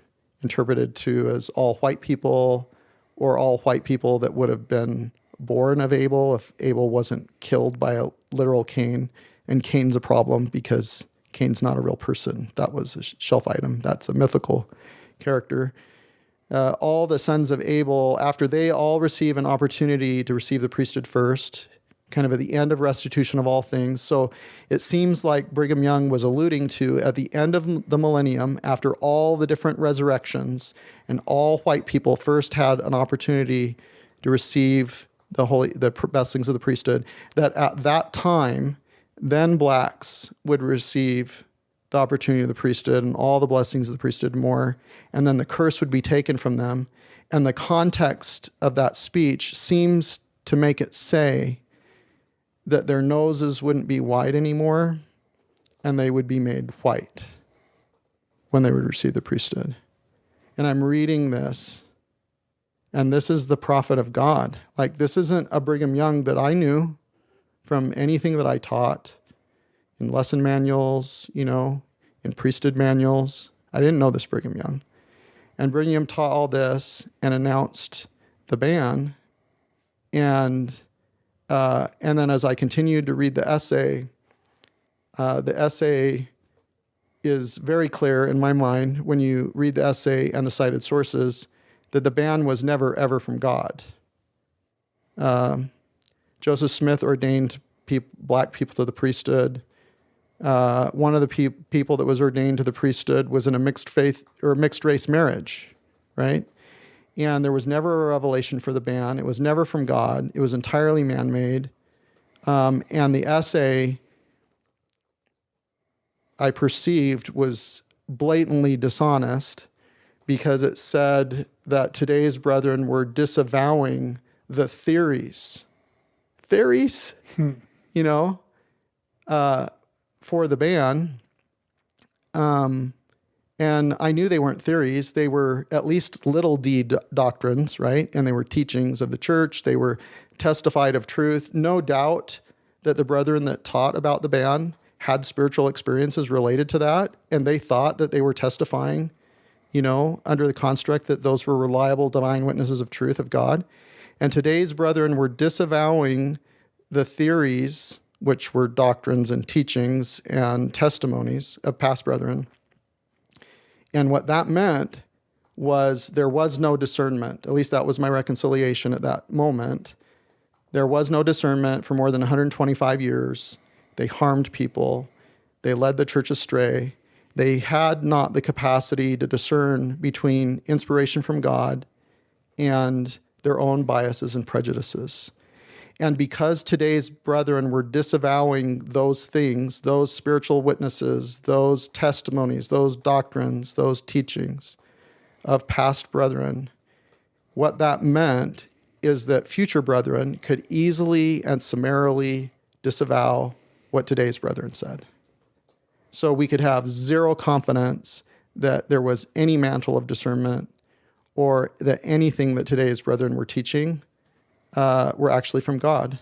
interpreted to as all white people or all white people that would have been born of Abel if Abel wasn't killed by a literal Cain, and Cain's a problem because Cain's not a real person. That was a shelf item. That's a mythical character. All the sons of Abel, after they all receive an opportunity to receive the priesthood first, kind of at the end of restitution of all things. So it seems like Brigham Young was alluding to at the end of the millennium, after all the different resurrections, and all white people first had an opportunity to receive the blessings of the priesthood, that at that time, then blacks would receive the opportunity of the priesthood and all the blessings of the priesthood more, and then the curse would be taken from them. And the context of that speech seems to make it say that their noses wouldn't be white anymore, and they would be made white when they would receive the priesthood. And I'm reading this, and this is the prophet of God. Like, this isn't a Brigham Young that I knew from anything that I taught in lesson manuals, in priesthood manuals. I didn't know this Brigham Young. And Brigham Young taught all this and announced the ban. And then as I continued to read the essay is very clear in my mind when you read the essay and the cited sources that the ban was never, ever from God. Joseph Smith ordained black people to the priesthood. One of the people that was ordained to the priesthood was in a mixed faith or mixed race marriage, right? And there was never a revelation for the ban. It was never from God. It was entirely man-made. And the essay, I perceived, was blatantly dishonest because it said that today's brethren were disavowing the theories. Theories, for the ban. And I knew they weren't theories. They were at least little d doctrines, right? And they were teachings of the church. They were testified of truth. No doubt that the brethren that taught about the ban had spiritual experiences related to that. And they thought that they were testifying, under the construct that those were reliable divine witnesses of truth of God. And today's brethren were disavowing the theories, which were doctrines and teachings and testimonies of past brethren, And what that meant was there was no discernment. At least that was my reconciliation at that moment. There was no discernment for more than 125 years. They harmed people. They led the church astray. They had not the capacity to discern between inspiration from God and their own biases and prejudices. And because today's brethren were disavowing those things, those spiritual witnesses, those testimonies, those doctrines, those teachings of past brethren, what that meant is that future brethren could easily and summarily disavow what today's brethren said. So we could have zero confidence that there was any mantle of discernment or that anything that today's brethren were teaching were actually from God.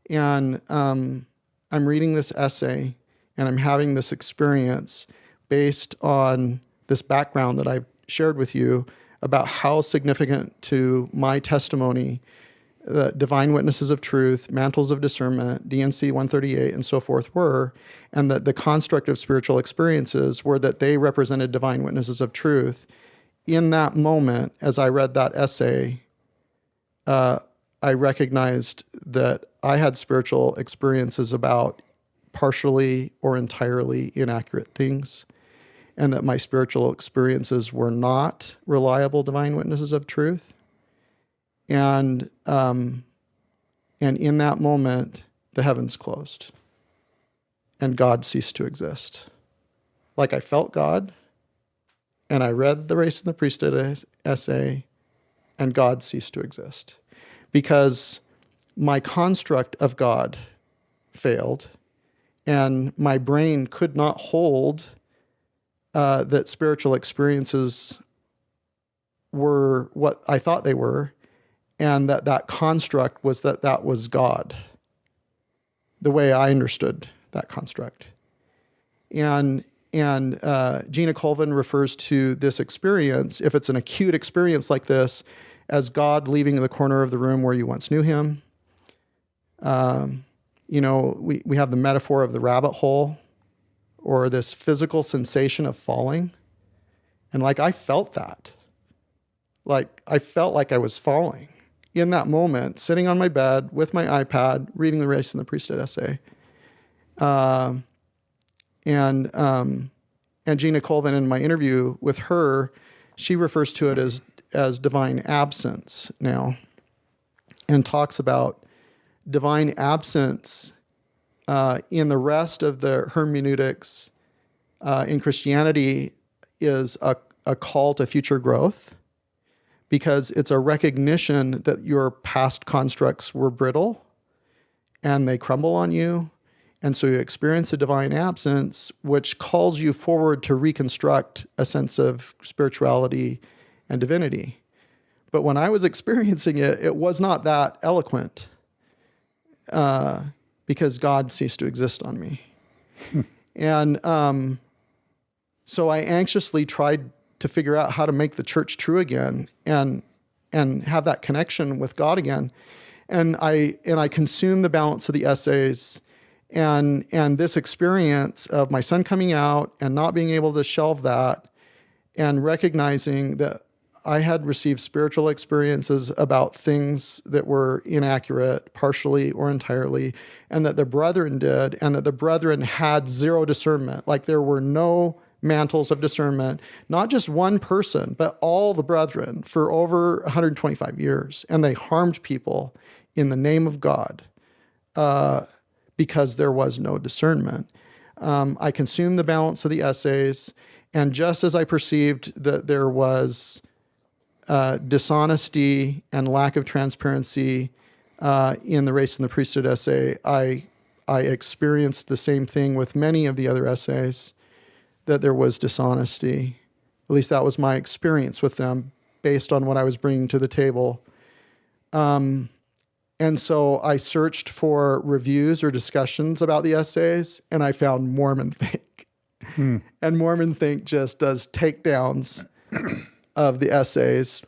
And I'm reading this essay and I'm having this experience based on this background that I've shared with you about how significant to my testimony the divine witnesses of truth, mantles of discernment, DNC 138, and so forth were, and that the construct of spiritual experiences were that they represented divine witnesses of truth. In that moment, as I read that essay, I recognized that I had spiritual experiences about partially or entirely inaccurate things, and that my spiritual experiences were not reliable divine witnesses of truth. And in that moment, the heavens closed and God ceased to exist. Like I felt God, and I read the Race and the Priesthood essay, and God ceased to exist. Because my construct of God failed, and my brain could not hold that spiritual experiences were what I thought they were, and that construct was that was God, the way I understood that construct. And Gina Colvin refers to this experience, if it's an acute experience like this, as God leaving the corner of the room where you once knew him. We have the metaphor of the rabbit hole, or this physical sensation of falling. And like I felt that. Like I felt like I was falling in that moment, sitting on my bed with my iPad, reading the Race and the Priesthood essay. And Gina Colvin, in my interview with her, she refers to it as divine absence now, and talks about divine absence in the rest of the hermeneutics in Christianity is a call to future growth, because it's a recognition that your past constructs were brittle and they crumble on you. And so you experience a divine absence, which calls you forward to reconstruct a sense of spirituality and divinity. But when I was experiencing it, it was not that eloquent, because God ceased to exist on me. And so I anxiously tried to figure out how to make the church true again and have that connection with God again. And I consumed the balance of the essays, and this experience of my son coming out and not being able to shelve that, and recognizing that I had received spiritual experiences about things that were inaccurate, partially or entirely, and that the brethren did, and that the brethren had zero discernment. Like there were no mantles of discernment, not just one person, but all the brethren for over 125 years. And they harmed people in the name of God because there was no discernment. I consumed the balance of the essays, and just as I perceived that there was dishonesty and lack of transparency in the Race and the Priesthood essay, I experienced the same thing with many of the other essays, that there was dishonesty. At least that was my experience with them based on what I was bringing to the table. And so I searched for reviews or discussions about the essays, and I found Mormon Think. And Mormon Think just does takedowns of the essays,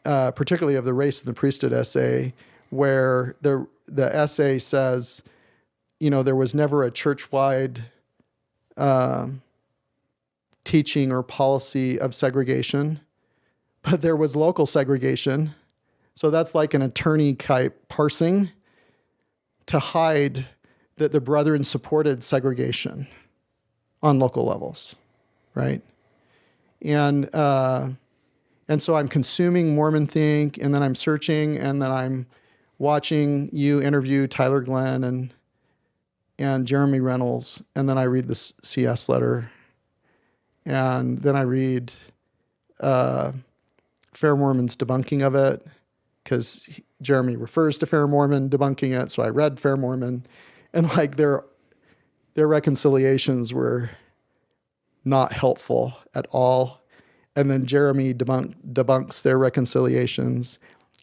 particularly of the Race and the Priesthood essay, where the essay says, there was never a church-wide teaching or policy of segregation, but there was local segregation. So that's like an attorney type parsing to hide that the brethren supported segregation on local levels, right? And so I'm consuming Mormon Think, and then I'm searching, and then I'm watching you interview Tyler Glenn and Jeremy Reynolds, and then I read the CS letter, and then I read Fair Mormon's debunking of it, because Jeremy refers to Fair Mormon debunking it, so I read Fair Mormon, and like their reconciliations were not helpful at all. And then Jeremy debunks their reconciliations.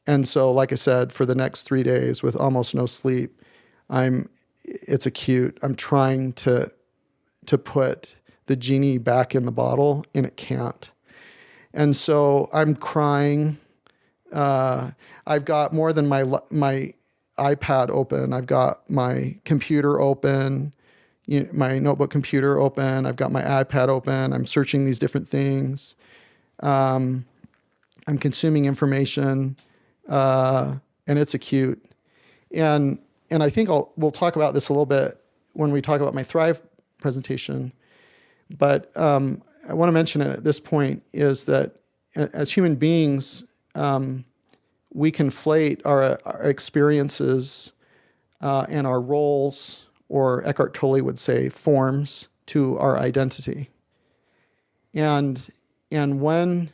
And so, like I said, for the next 3 days with almost no sleep, it's acute. I'm trying to put the genie back in the bottle, and it can't. And so I'm crying. I've got more than my iPad open. I've got my computer open, my notebook computer open. I've got my iPad open. I'm searching these different things. I'm consuming information, and it's acute. And I think we'll talk about this a little bit when we talk about my Thrive presentation. But I want to mention it at this point is that as human beings, we conflate our experiences and our roles, or Eckhart Tolle would say forms, to our identity. And when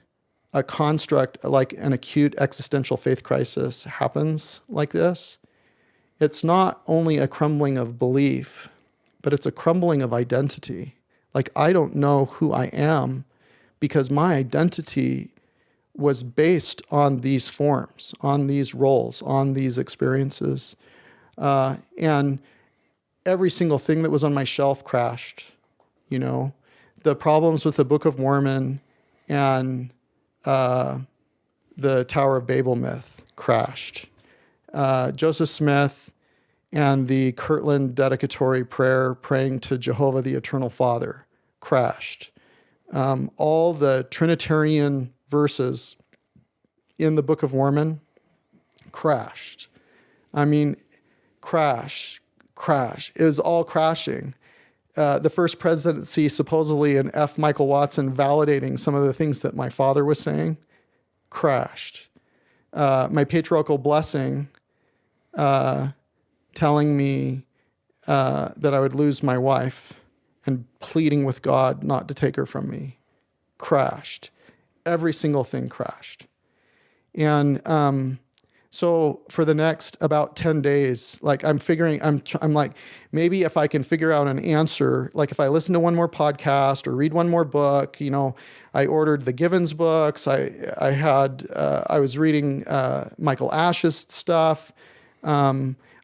a construct like an acute existential faith crisis happens like this, it's not only a crumbling of belief, but it's a crumbling of identity. Like, I don't know who I am because my identity was based on these forms, on these roles, on these experiences. And every single thing that was on my shelf crashed. The problems with the Book of Mormon and the Tower of Babel myth crashed. Joseph Smith and the Kirtland dedicatory prayer praying to Jehovah the Eternal Father crashed. All the Trinitarian verses in the Book of Mormon crashed. I mean, crash. It was all crashing. The first presidency, supposedly, and F. Michael Watson validating some of the things that my father was saying, crashed. My patriarchal blessing, telling me that I would lose my wife and pleading with God not to take her from me, crashed. Every single thing crashed. And so for the next about 10 days, like I'm like, maybe if I can figure out an answer, like if I listen to one more podcast or read one more book, I ordered the Givens books. I was reading Michael Ash's stuff.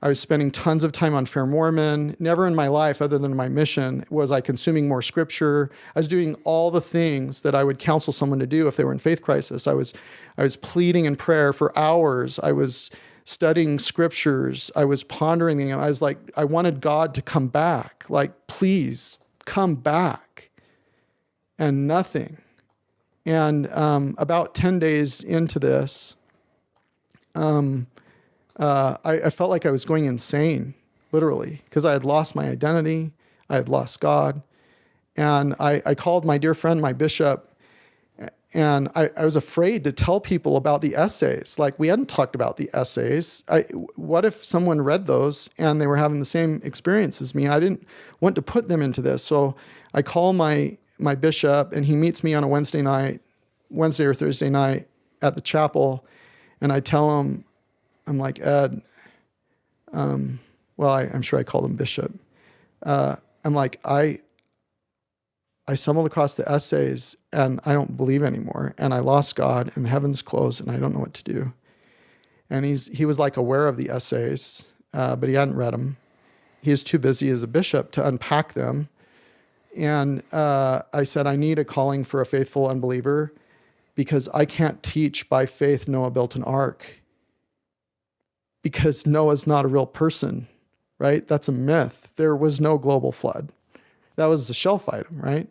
I was spending tons of time on Fair Mormon. Never in my life, other than my mission, was I consuming more scripture. I was doing all the things that I would counsel someone to do if they were in faith crisis. I was pleading in prayer for hours. I was studying scriptures. I was pondering them. I was like, I wanted God to come back. Like, please come back. And nothing. And about 10 days into this, I felt like I was going insane, literally, because I had lost my identity. I had lost God. And I called my dear friend, my bishop, and I was afraid to tell people about the essays. Like, we hadn't talked about the essays. What if someone read those and they were having the same experience as me? I didn't want to put them into this. So I call my bishop, and he meets me on a Wednesday or Thursday night at the chapel, and I tell him, I'm like, Ed, I'm sure I called him Bishop. I'm like, I stumbled across the essays and I don't believe anymore. And I lost God and the heavens closed and I don't know what to do. And he was like aware of the essays, but he hadn't read them. He is too busy as a bishop to unpack them. And I said, I need a calling for a faithful unbeliever because I can't teach by faith Noah built an ark. Because Noah's not a real person, right? That's a myth. There was no global flood. That was a shelf item, right?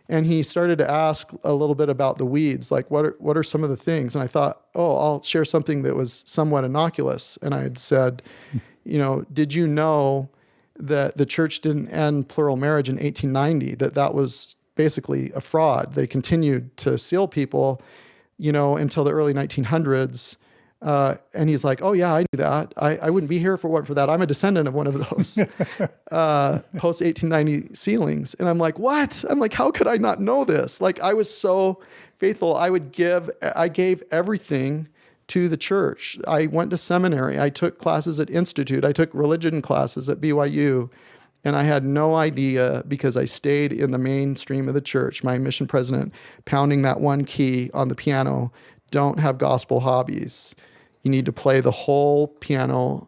And he started to ask a little bit about the weeds, like what are some of the things? And I thought, oh, I'll share something that was somewhat innocuous. And I had said, did you know that the church didn't end plural marriage in 1890, that was basically a fraud? They continued to seal people, until the early 1900s. And he's like, oh yeah, I knew that. I wouldn't be here if it weren't for that. I'm a descendant of one of those post 1890 sealings. And I'm like, what? I'm like, how could I not know this? Like, I was so faithful. I gave everything to the church. I went to seminary. I took classes at Institute. I took religion classes at BYU. And I had no idea, because I stayed in the mainstream of the church, my mission president pounding that one key on the piano: don't have gospel hobbies. You need to play the whole piano,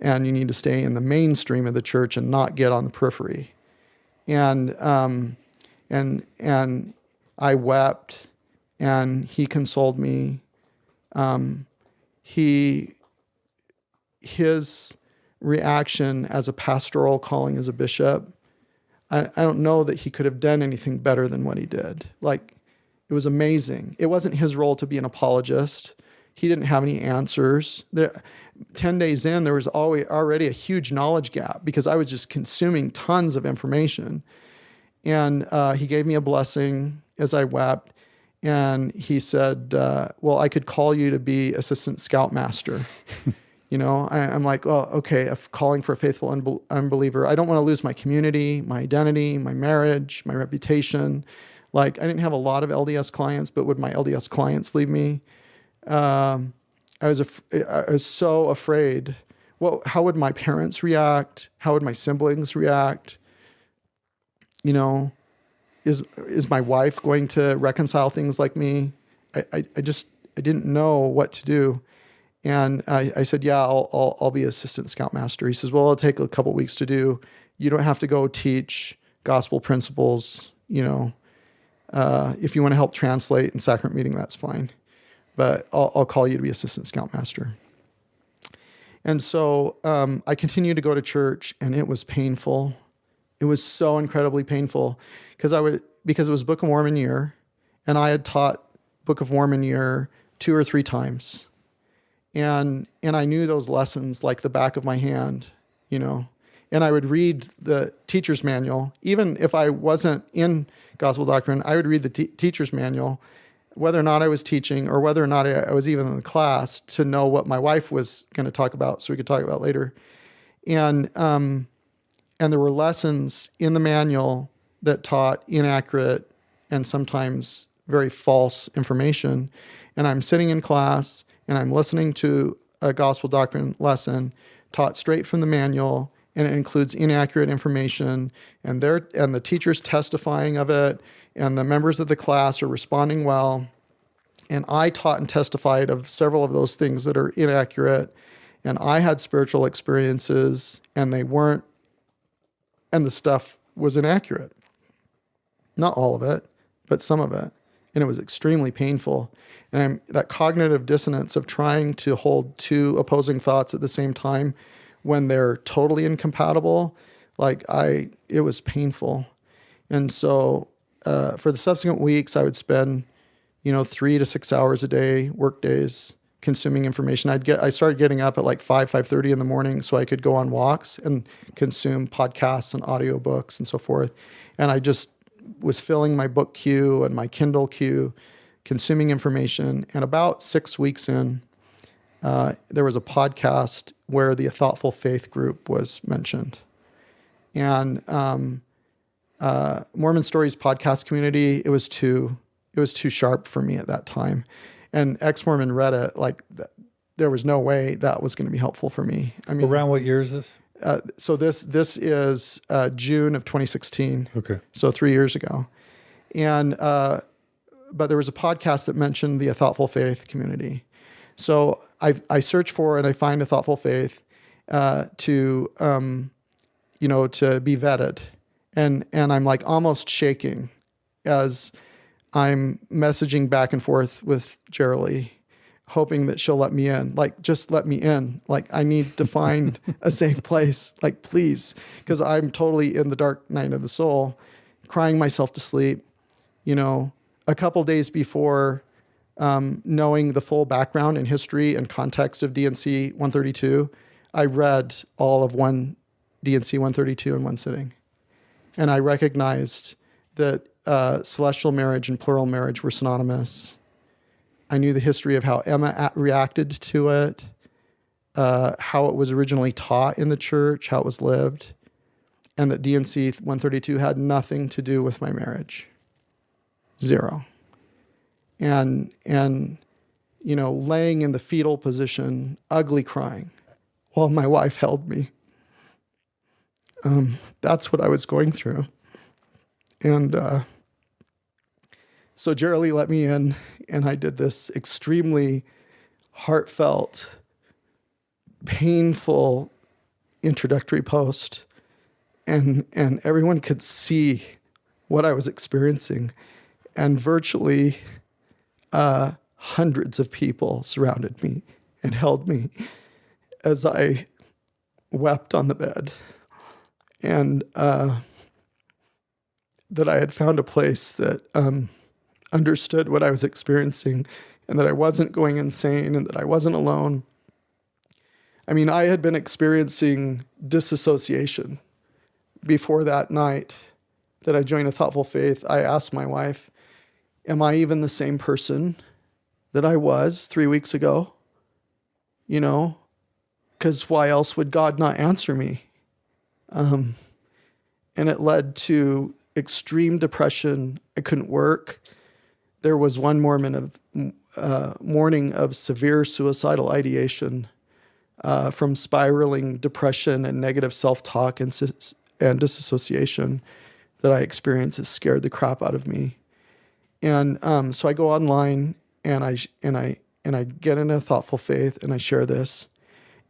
and you need to stay in the mainstream of the church and not get on the periphery. And I wept, and he consoled me. His reaction as a pastoral calling as a bishop, I don't know that he could have done anything better than what he did. Like, it was amazing. It wasn't his role to be an apologist. He didn't have any answers. 10 days in, there was already a huge knowledge gap, because I was just consuming tons of information. And he gave me a blessing as I wept. And he said, well, I could call you to be assistant scoutmaster. I'm like, oh, okay, calling for a faithful unbeliever. I don't want to lose my community, my identity, my marriage, my reputation. Like, I didn't have a lot of LDS clients, but would my LDS clients leave me? I was so afraid. Well, how would my parents react? How would my siblings react? Is my wife going to reconcile things like me? I didn't know what to do. And I said, yeah, I'll be assistant scoutmaster. He says, well, it'll take a couple weeks to do. You don't have to go teach gospel principles. If you want to help translate in sacrament meeting, that's fine. But I'll call you to be assistant scoutmaster. And so I continued to go to church, and it was painful. It was so incredibly painful, because it was Book of Mormon year, and I had taught Book of Mormon year 2 or 3 times. And I knew those lessons like the back of my hand, and I would read the teacher's manual. Even if I wasn't in gospel doctrine, I would read the teacher's manual, whether or not I was teaching or whether or not I was even in the class, to know what my wife was going to talk about, so we could talk about it later. And there were lessons in the manual that taught inaccurate and sometimes very false information. And I'm sitting in class, and I'm listening to a gospel doctrine lesson taught straight from the manual, and it includes inaccurate information, and the teacher's testifying of it, and the members of the class are responding well. And I taught and testified of several of those things that are inaccurate, and I had spiritual experiences, and they weren't, and the stuff was inaccurate. Not all of it, but some of it. And it was extremely painful. And that cognitive dissonance of trying to hold 2 opposing thoughts at the same time when they're totally incompatible, it was painful. And so for the subsequent weeks, I would spend, 3 to 6 hours a day, work days, consuming information. I started getting up at 5:30 in the morning so I could go on walks and consume podcasts and audiobooks and so forth. And I just was filling my book queue and my Kindle queue, consuming information. And about 6 weeks in, there was a podcast where the Thoughtful Faith group was mentioned. And Mormon Stories podcast community, it was too sharp for me at that time. And ex-Mormon read it, there was no way that was going to be helpful for me. I mean, around what year is this? So this is June of 2016. Okay. So 3 years ago. And but there was a podcast that mentioned the Thoughtful Faith community. So I search for and I find a Thoughtful Faith to be vetted. And I'm almost shaking as I'm messaging back and forth with Geraldine, hoping that she'll let me in. Just let me in. I need to find a safe place. Please. Because I'm totally in the dark night of the soul, crying myself to sleep, a couple days before knowing the full background and history and context of D&C 132, I read all of D&C 132 in one sitting. And I recognized that celestial marriage and plural marriage were synonymous. I knew the history of how Emma reacted to it, how it was originally taught in the church, how it was lived, and that D&C 132 had nothing to do with my marriage. Zero. And laying in the fetal position, ugly crying, while my wife held me. That's what I was going through. And so Jerry let me in, and I did this extremely heartfelt, painful introductory post, and everyone could see what I was experiencing. And virtually hundreds of people surrounded me and held me as I wept on the bed. And that I had found a place that understood what I was experiencing, and that I wasn't going insane, and that I wasn't alone. I mean, I had been experiencing disassociation before that night that I joined A Thoughtful Faith. I asked my wife, am I even the same person that I was 3 weeks ago? Because why else would God not answer me? And it led to extreme depression. I couldn't work. There was one morning of severe suicidal ideation from spiraling depression and negative self-talk and disassociation that I experienced. It scared the crap out of me. And so I go online and I get into Thoughtful Faith and I share this.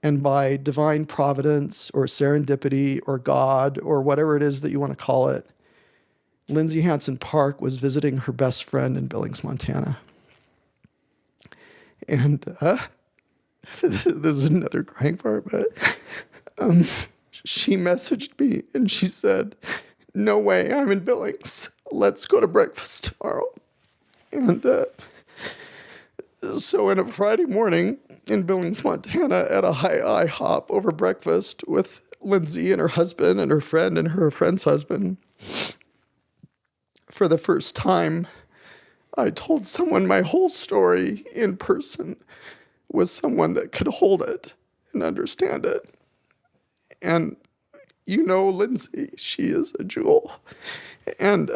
And by divine providence or serendipity or God or whatever it is that you want to call it, Lindsey Hansen Park was visiting her best friend in Billings, Montana. And this is another crying part, but she messaged me and she said, no way, I'm in Billings. Let's go to breakfast tomorrow. And so in a Friday morning in Billings, Montana, at a IHOP over breakfast with Lindsey and her husband and her friend and her friend's husband, for the first time, I told someone my whole story in person with someone that could hold it and understand it. And Lindsey, she is a jewel. And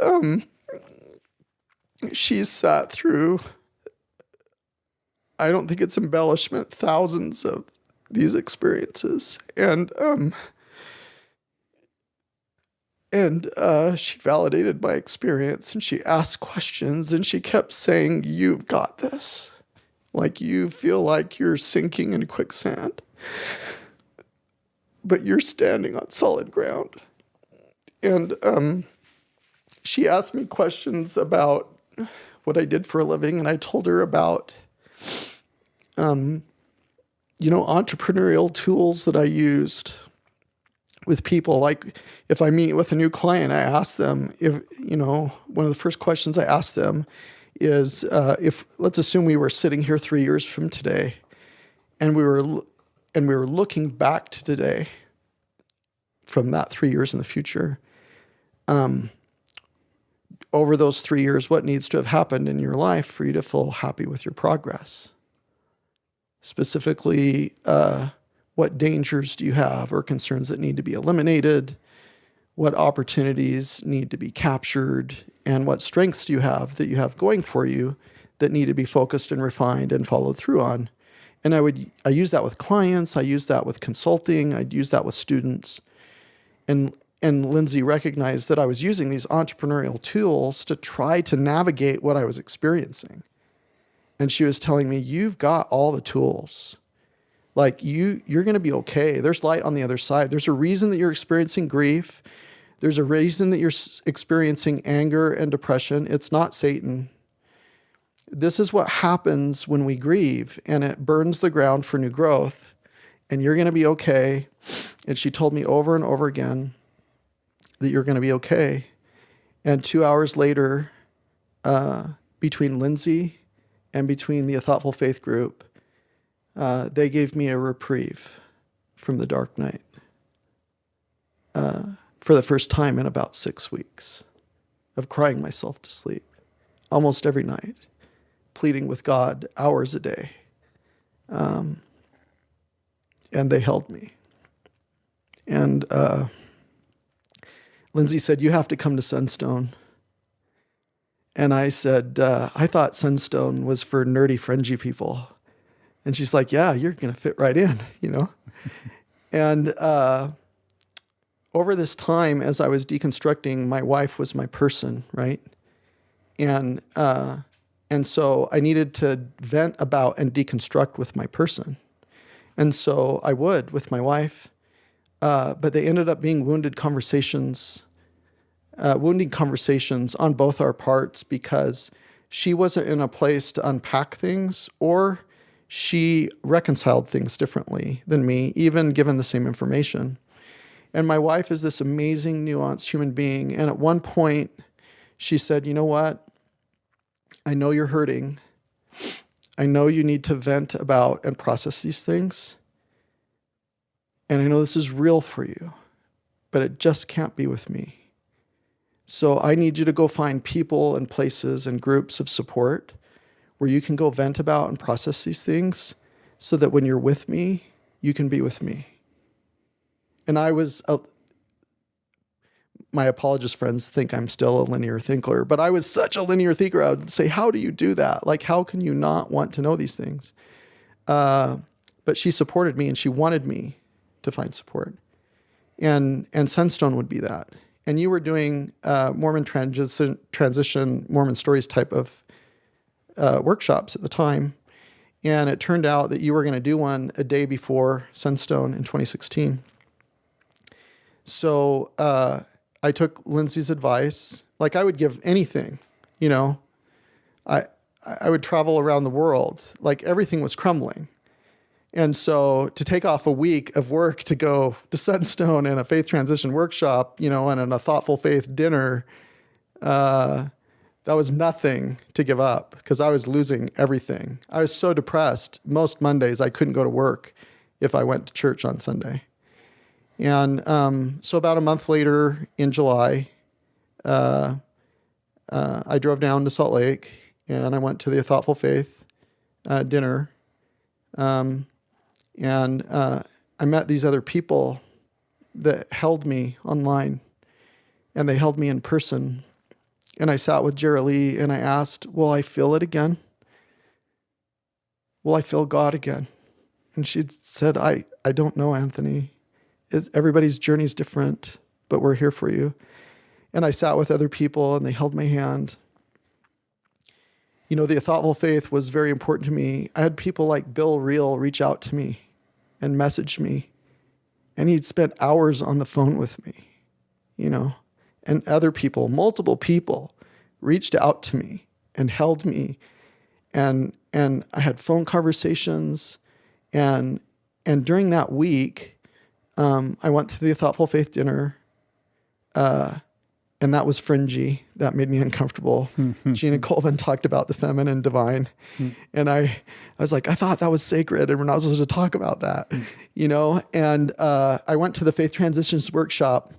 she sat through, I don't think it's embellishment, thousands of these experiences. And she validated my experience, and she asked questions, and she kept saying, you've got this. Like, you feel like you're sinking in quicksand, but you're standing on solid ground. And she asked me questions about what I did for a living, and I told her about entrepreneurial tools that I used with people. Like, if I meet with a new client, I ask them one of the first questions I ask them is, let's assume we were sitting here 3 years from today, and we were looking back to today from that 3 years in the future. Over those 3 years, what needs to have happened in your life for you to feel happy with your progress? Specifically, what dangers do you have or concerns that need to be eliminated? What opportunities need to be captured? And what strengths do you have that you have going for you that need to be focused and refined and followed through on? And I use that with clients. I use that with consulting. I'd use that with students. And Lindsey recognized that I was using these entrepreneurial tools to try to navigate what I was experiencing. And she was telling me, you've got all the tools. Like, you're going to be okay. There's light on the other side. There's a reason that you're experiencing grief. There's a reason that you're experiencing anger and depression. It's not Satan. This is what happens when we grieve, and it burns the ground for new growth. And you're going to be okay. And she told me over and over again that you're going to be okay. And 2 hours later, between Lindsey and between the Thoughtful Faith group, they gave me a reprieve from the dark night for the first time in about 6 weeks of crying myself to sleep almost every night, pleading with God hours a day. And they held me. And Lindsey said, "You have to come to Sunstone." And I said, "I thought Sunstone was for nerdy, fringy people." And she's like, "Yeah, you're going to fit right in, you know?" And over this time, as I was deconstructing, my wife was my person, right? And so I needed to vent about and deconstruct with my person. And so I would with my wife, but they ended up being wounding conversations on both our parts, because she wasn't in a place to unpack things, or she reconciled things differently than me, even given the same information. And my wife is this amazing, nuanced human being. And at one point, she said, "You know what? I know you're hurting. I know you need to vent about and process these things. And I know this is real for you, but it just can't be with me. So I need you to go find people and places and groups of support where you can go vent about and process these things, so that when you're with me, you can be with me." And I was, my apologist friends think I'm still a linear thinker, but I was such a linear thinker. I would say, how do you do that? Like, how can you not want to know these things? But she supported me, and she wanted me to find support. And Sunstone would be that. And you were doing Mormon transition, Mormon Stories type of workshops at the time. And it turned out that you were going to do one a day before Sunstone in 2016. So I took Lindsey's advice. Like, I would give anything, you know. I would travel around the world. Like, everything was crumbling. And so to take off a week of work to go to Sunstone and a faith transition workshop, you know, and a thoughtful faith dinner, that was nothing to give up, because I was losing everything. I was so depressed. Most Mondays I couldn't go to work if I went to church on Sunday. And so about a month later in July, I drove down to Salt Lake, and I went to the Thoughtful Faith dinner. And I met these other people that held me online, and they held me in person. And I sat with Jerry Lee, and I asked, "Will I feel it again? Will I feel God again?" And she said, I don't know, Anthony. Everybody's journey is different, but we're here for you. And I sat with other people, and they held my hand. You know, the Thoughtful Faith was very important to me. I had people like Bill Reel reach out to me and message me. And he'd spent hours on the phone with me, you know. And other people, multiple people, reached out to me and held me. And I had phone conversations. And during that week, I went to the Thoughtful Faith dinner, and that was fringy. That made me uncomfortable. Gina Colvin talked about the feminine divine. And I was like, I thought that was sacred, and we're not supposed to talk about that, you know? And I went to the Faith Transitions workshop,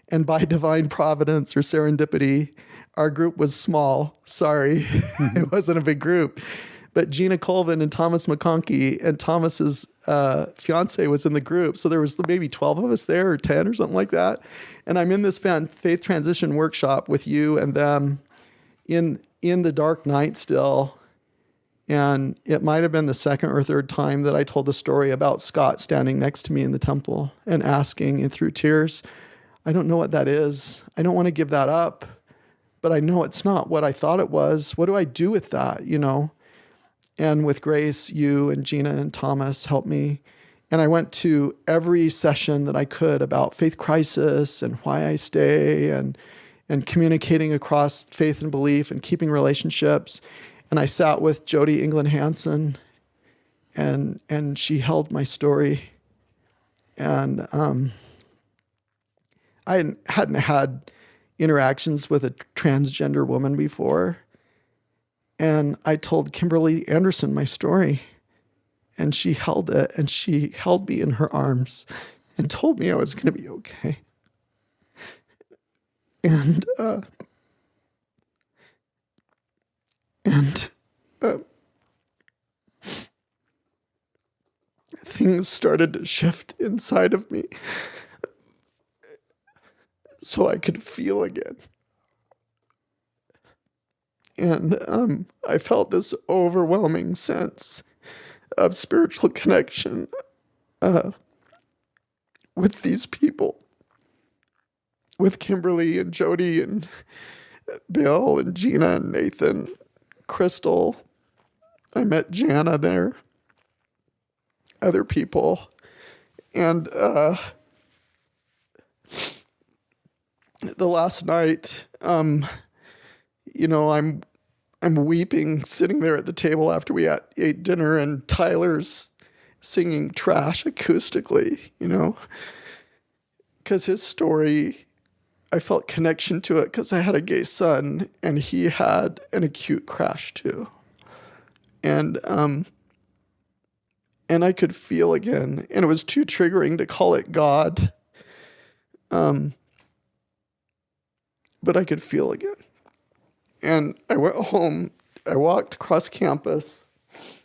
and by divine providence or serendipity, our group was small. Sorry, it wasn't a big group. But Gina Colvin and Thomas McConkey and Thomas's fiance was in the group. So there was maybe 12 of us there, or 10 or something like that. And I'm in this faith transition workshop with you and them in the dark night still. And it might have been the second or third time that I told the story about Scott standing next to me in the temple and asking, and through tears, "I don't know what that is. I don't want to give that up, but I know it's not what I thought it was. What do I do with that, you know?" And with grace, you and Gina and Thomas helped me. And I went to every session that I could about faith crisis and why I stay, and communicating across faith and belief and keeping relationships. And I sat with Jody England Hansen, and she held my story. And I hadn't had interactions with a transgender woman before. And I told Kimberly Anderson my story, and she held it, and she held me in her arms and told me I was going to be okay. And things started to shift inside of me so I could feel again. And I felt this overwhelming sense of spiritual connection with these people, with Kimberly and Jody and Bill and Gina and Nathan, Crystal. I met Jana there, other people. And the last night, I'm weeping sitting there at the table after we ate dinner, and Tyler's singing Trash acoustically, because his story, I felt connection to it because I had a gay son and he had an acute crash too. And I could feel again, and it was too triggering to call it God. But I could feel again. And I went home, I walked across campus,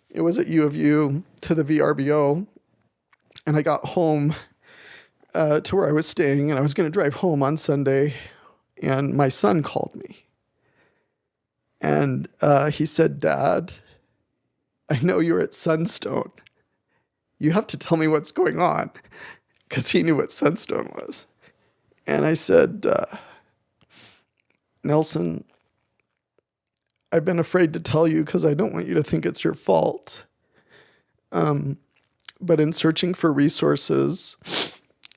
it was at U of U, to the VRBO, and I got home to where I was staying, and I was going to drive home on Sunday, and my son called me. And he said, "Dad, I know you're at Sunstone. You have to tell me what's going on," because he knew what Sunstone was. And I said, "Nelson, I've been afraid to tell you because I don't want you to think it's your fault. But in searching for resources,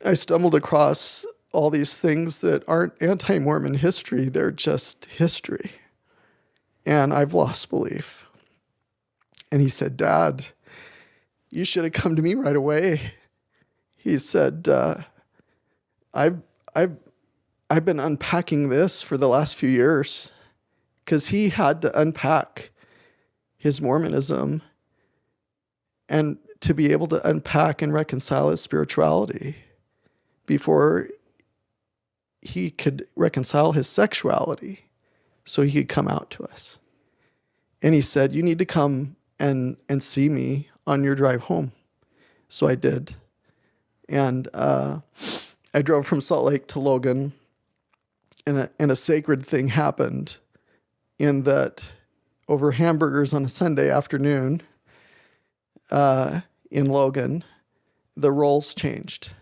I stumbled across all these things that aren't anti-Mormon history. They're just history. And I've lost belief." And he said, "Dad, you should have come to me right away." He said, I've been unpacking this for the last few years." Because he had to unpack his Mormonism and to be able to unpack and reconcile his spirituality before he could reconcile his sexuality so he could come out to us. And he said, "You need to come and see me on your drive home." So I did. And I drove from Salt Lake to Logan, and a sacred thing happened. In that, over hamburgers on a Sunday afternoon in Logan, the roles changed.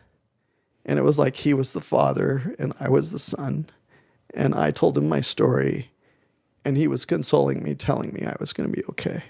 And it was like he was the father and I was the son. And I told him my story, and he was consoling me, telling me I was going to be okay.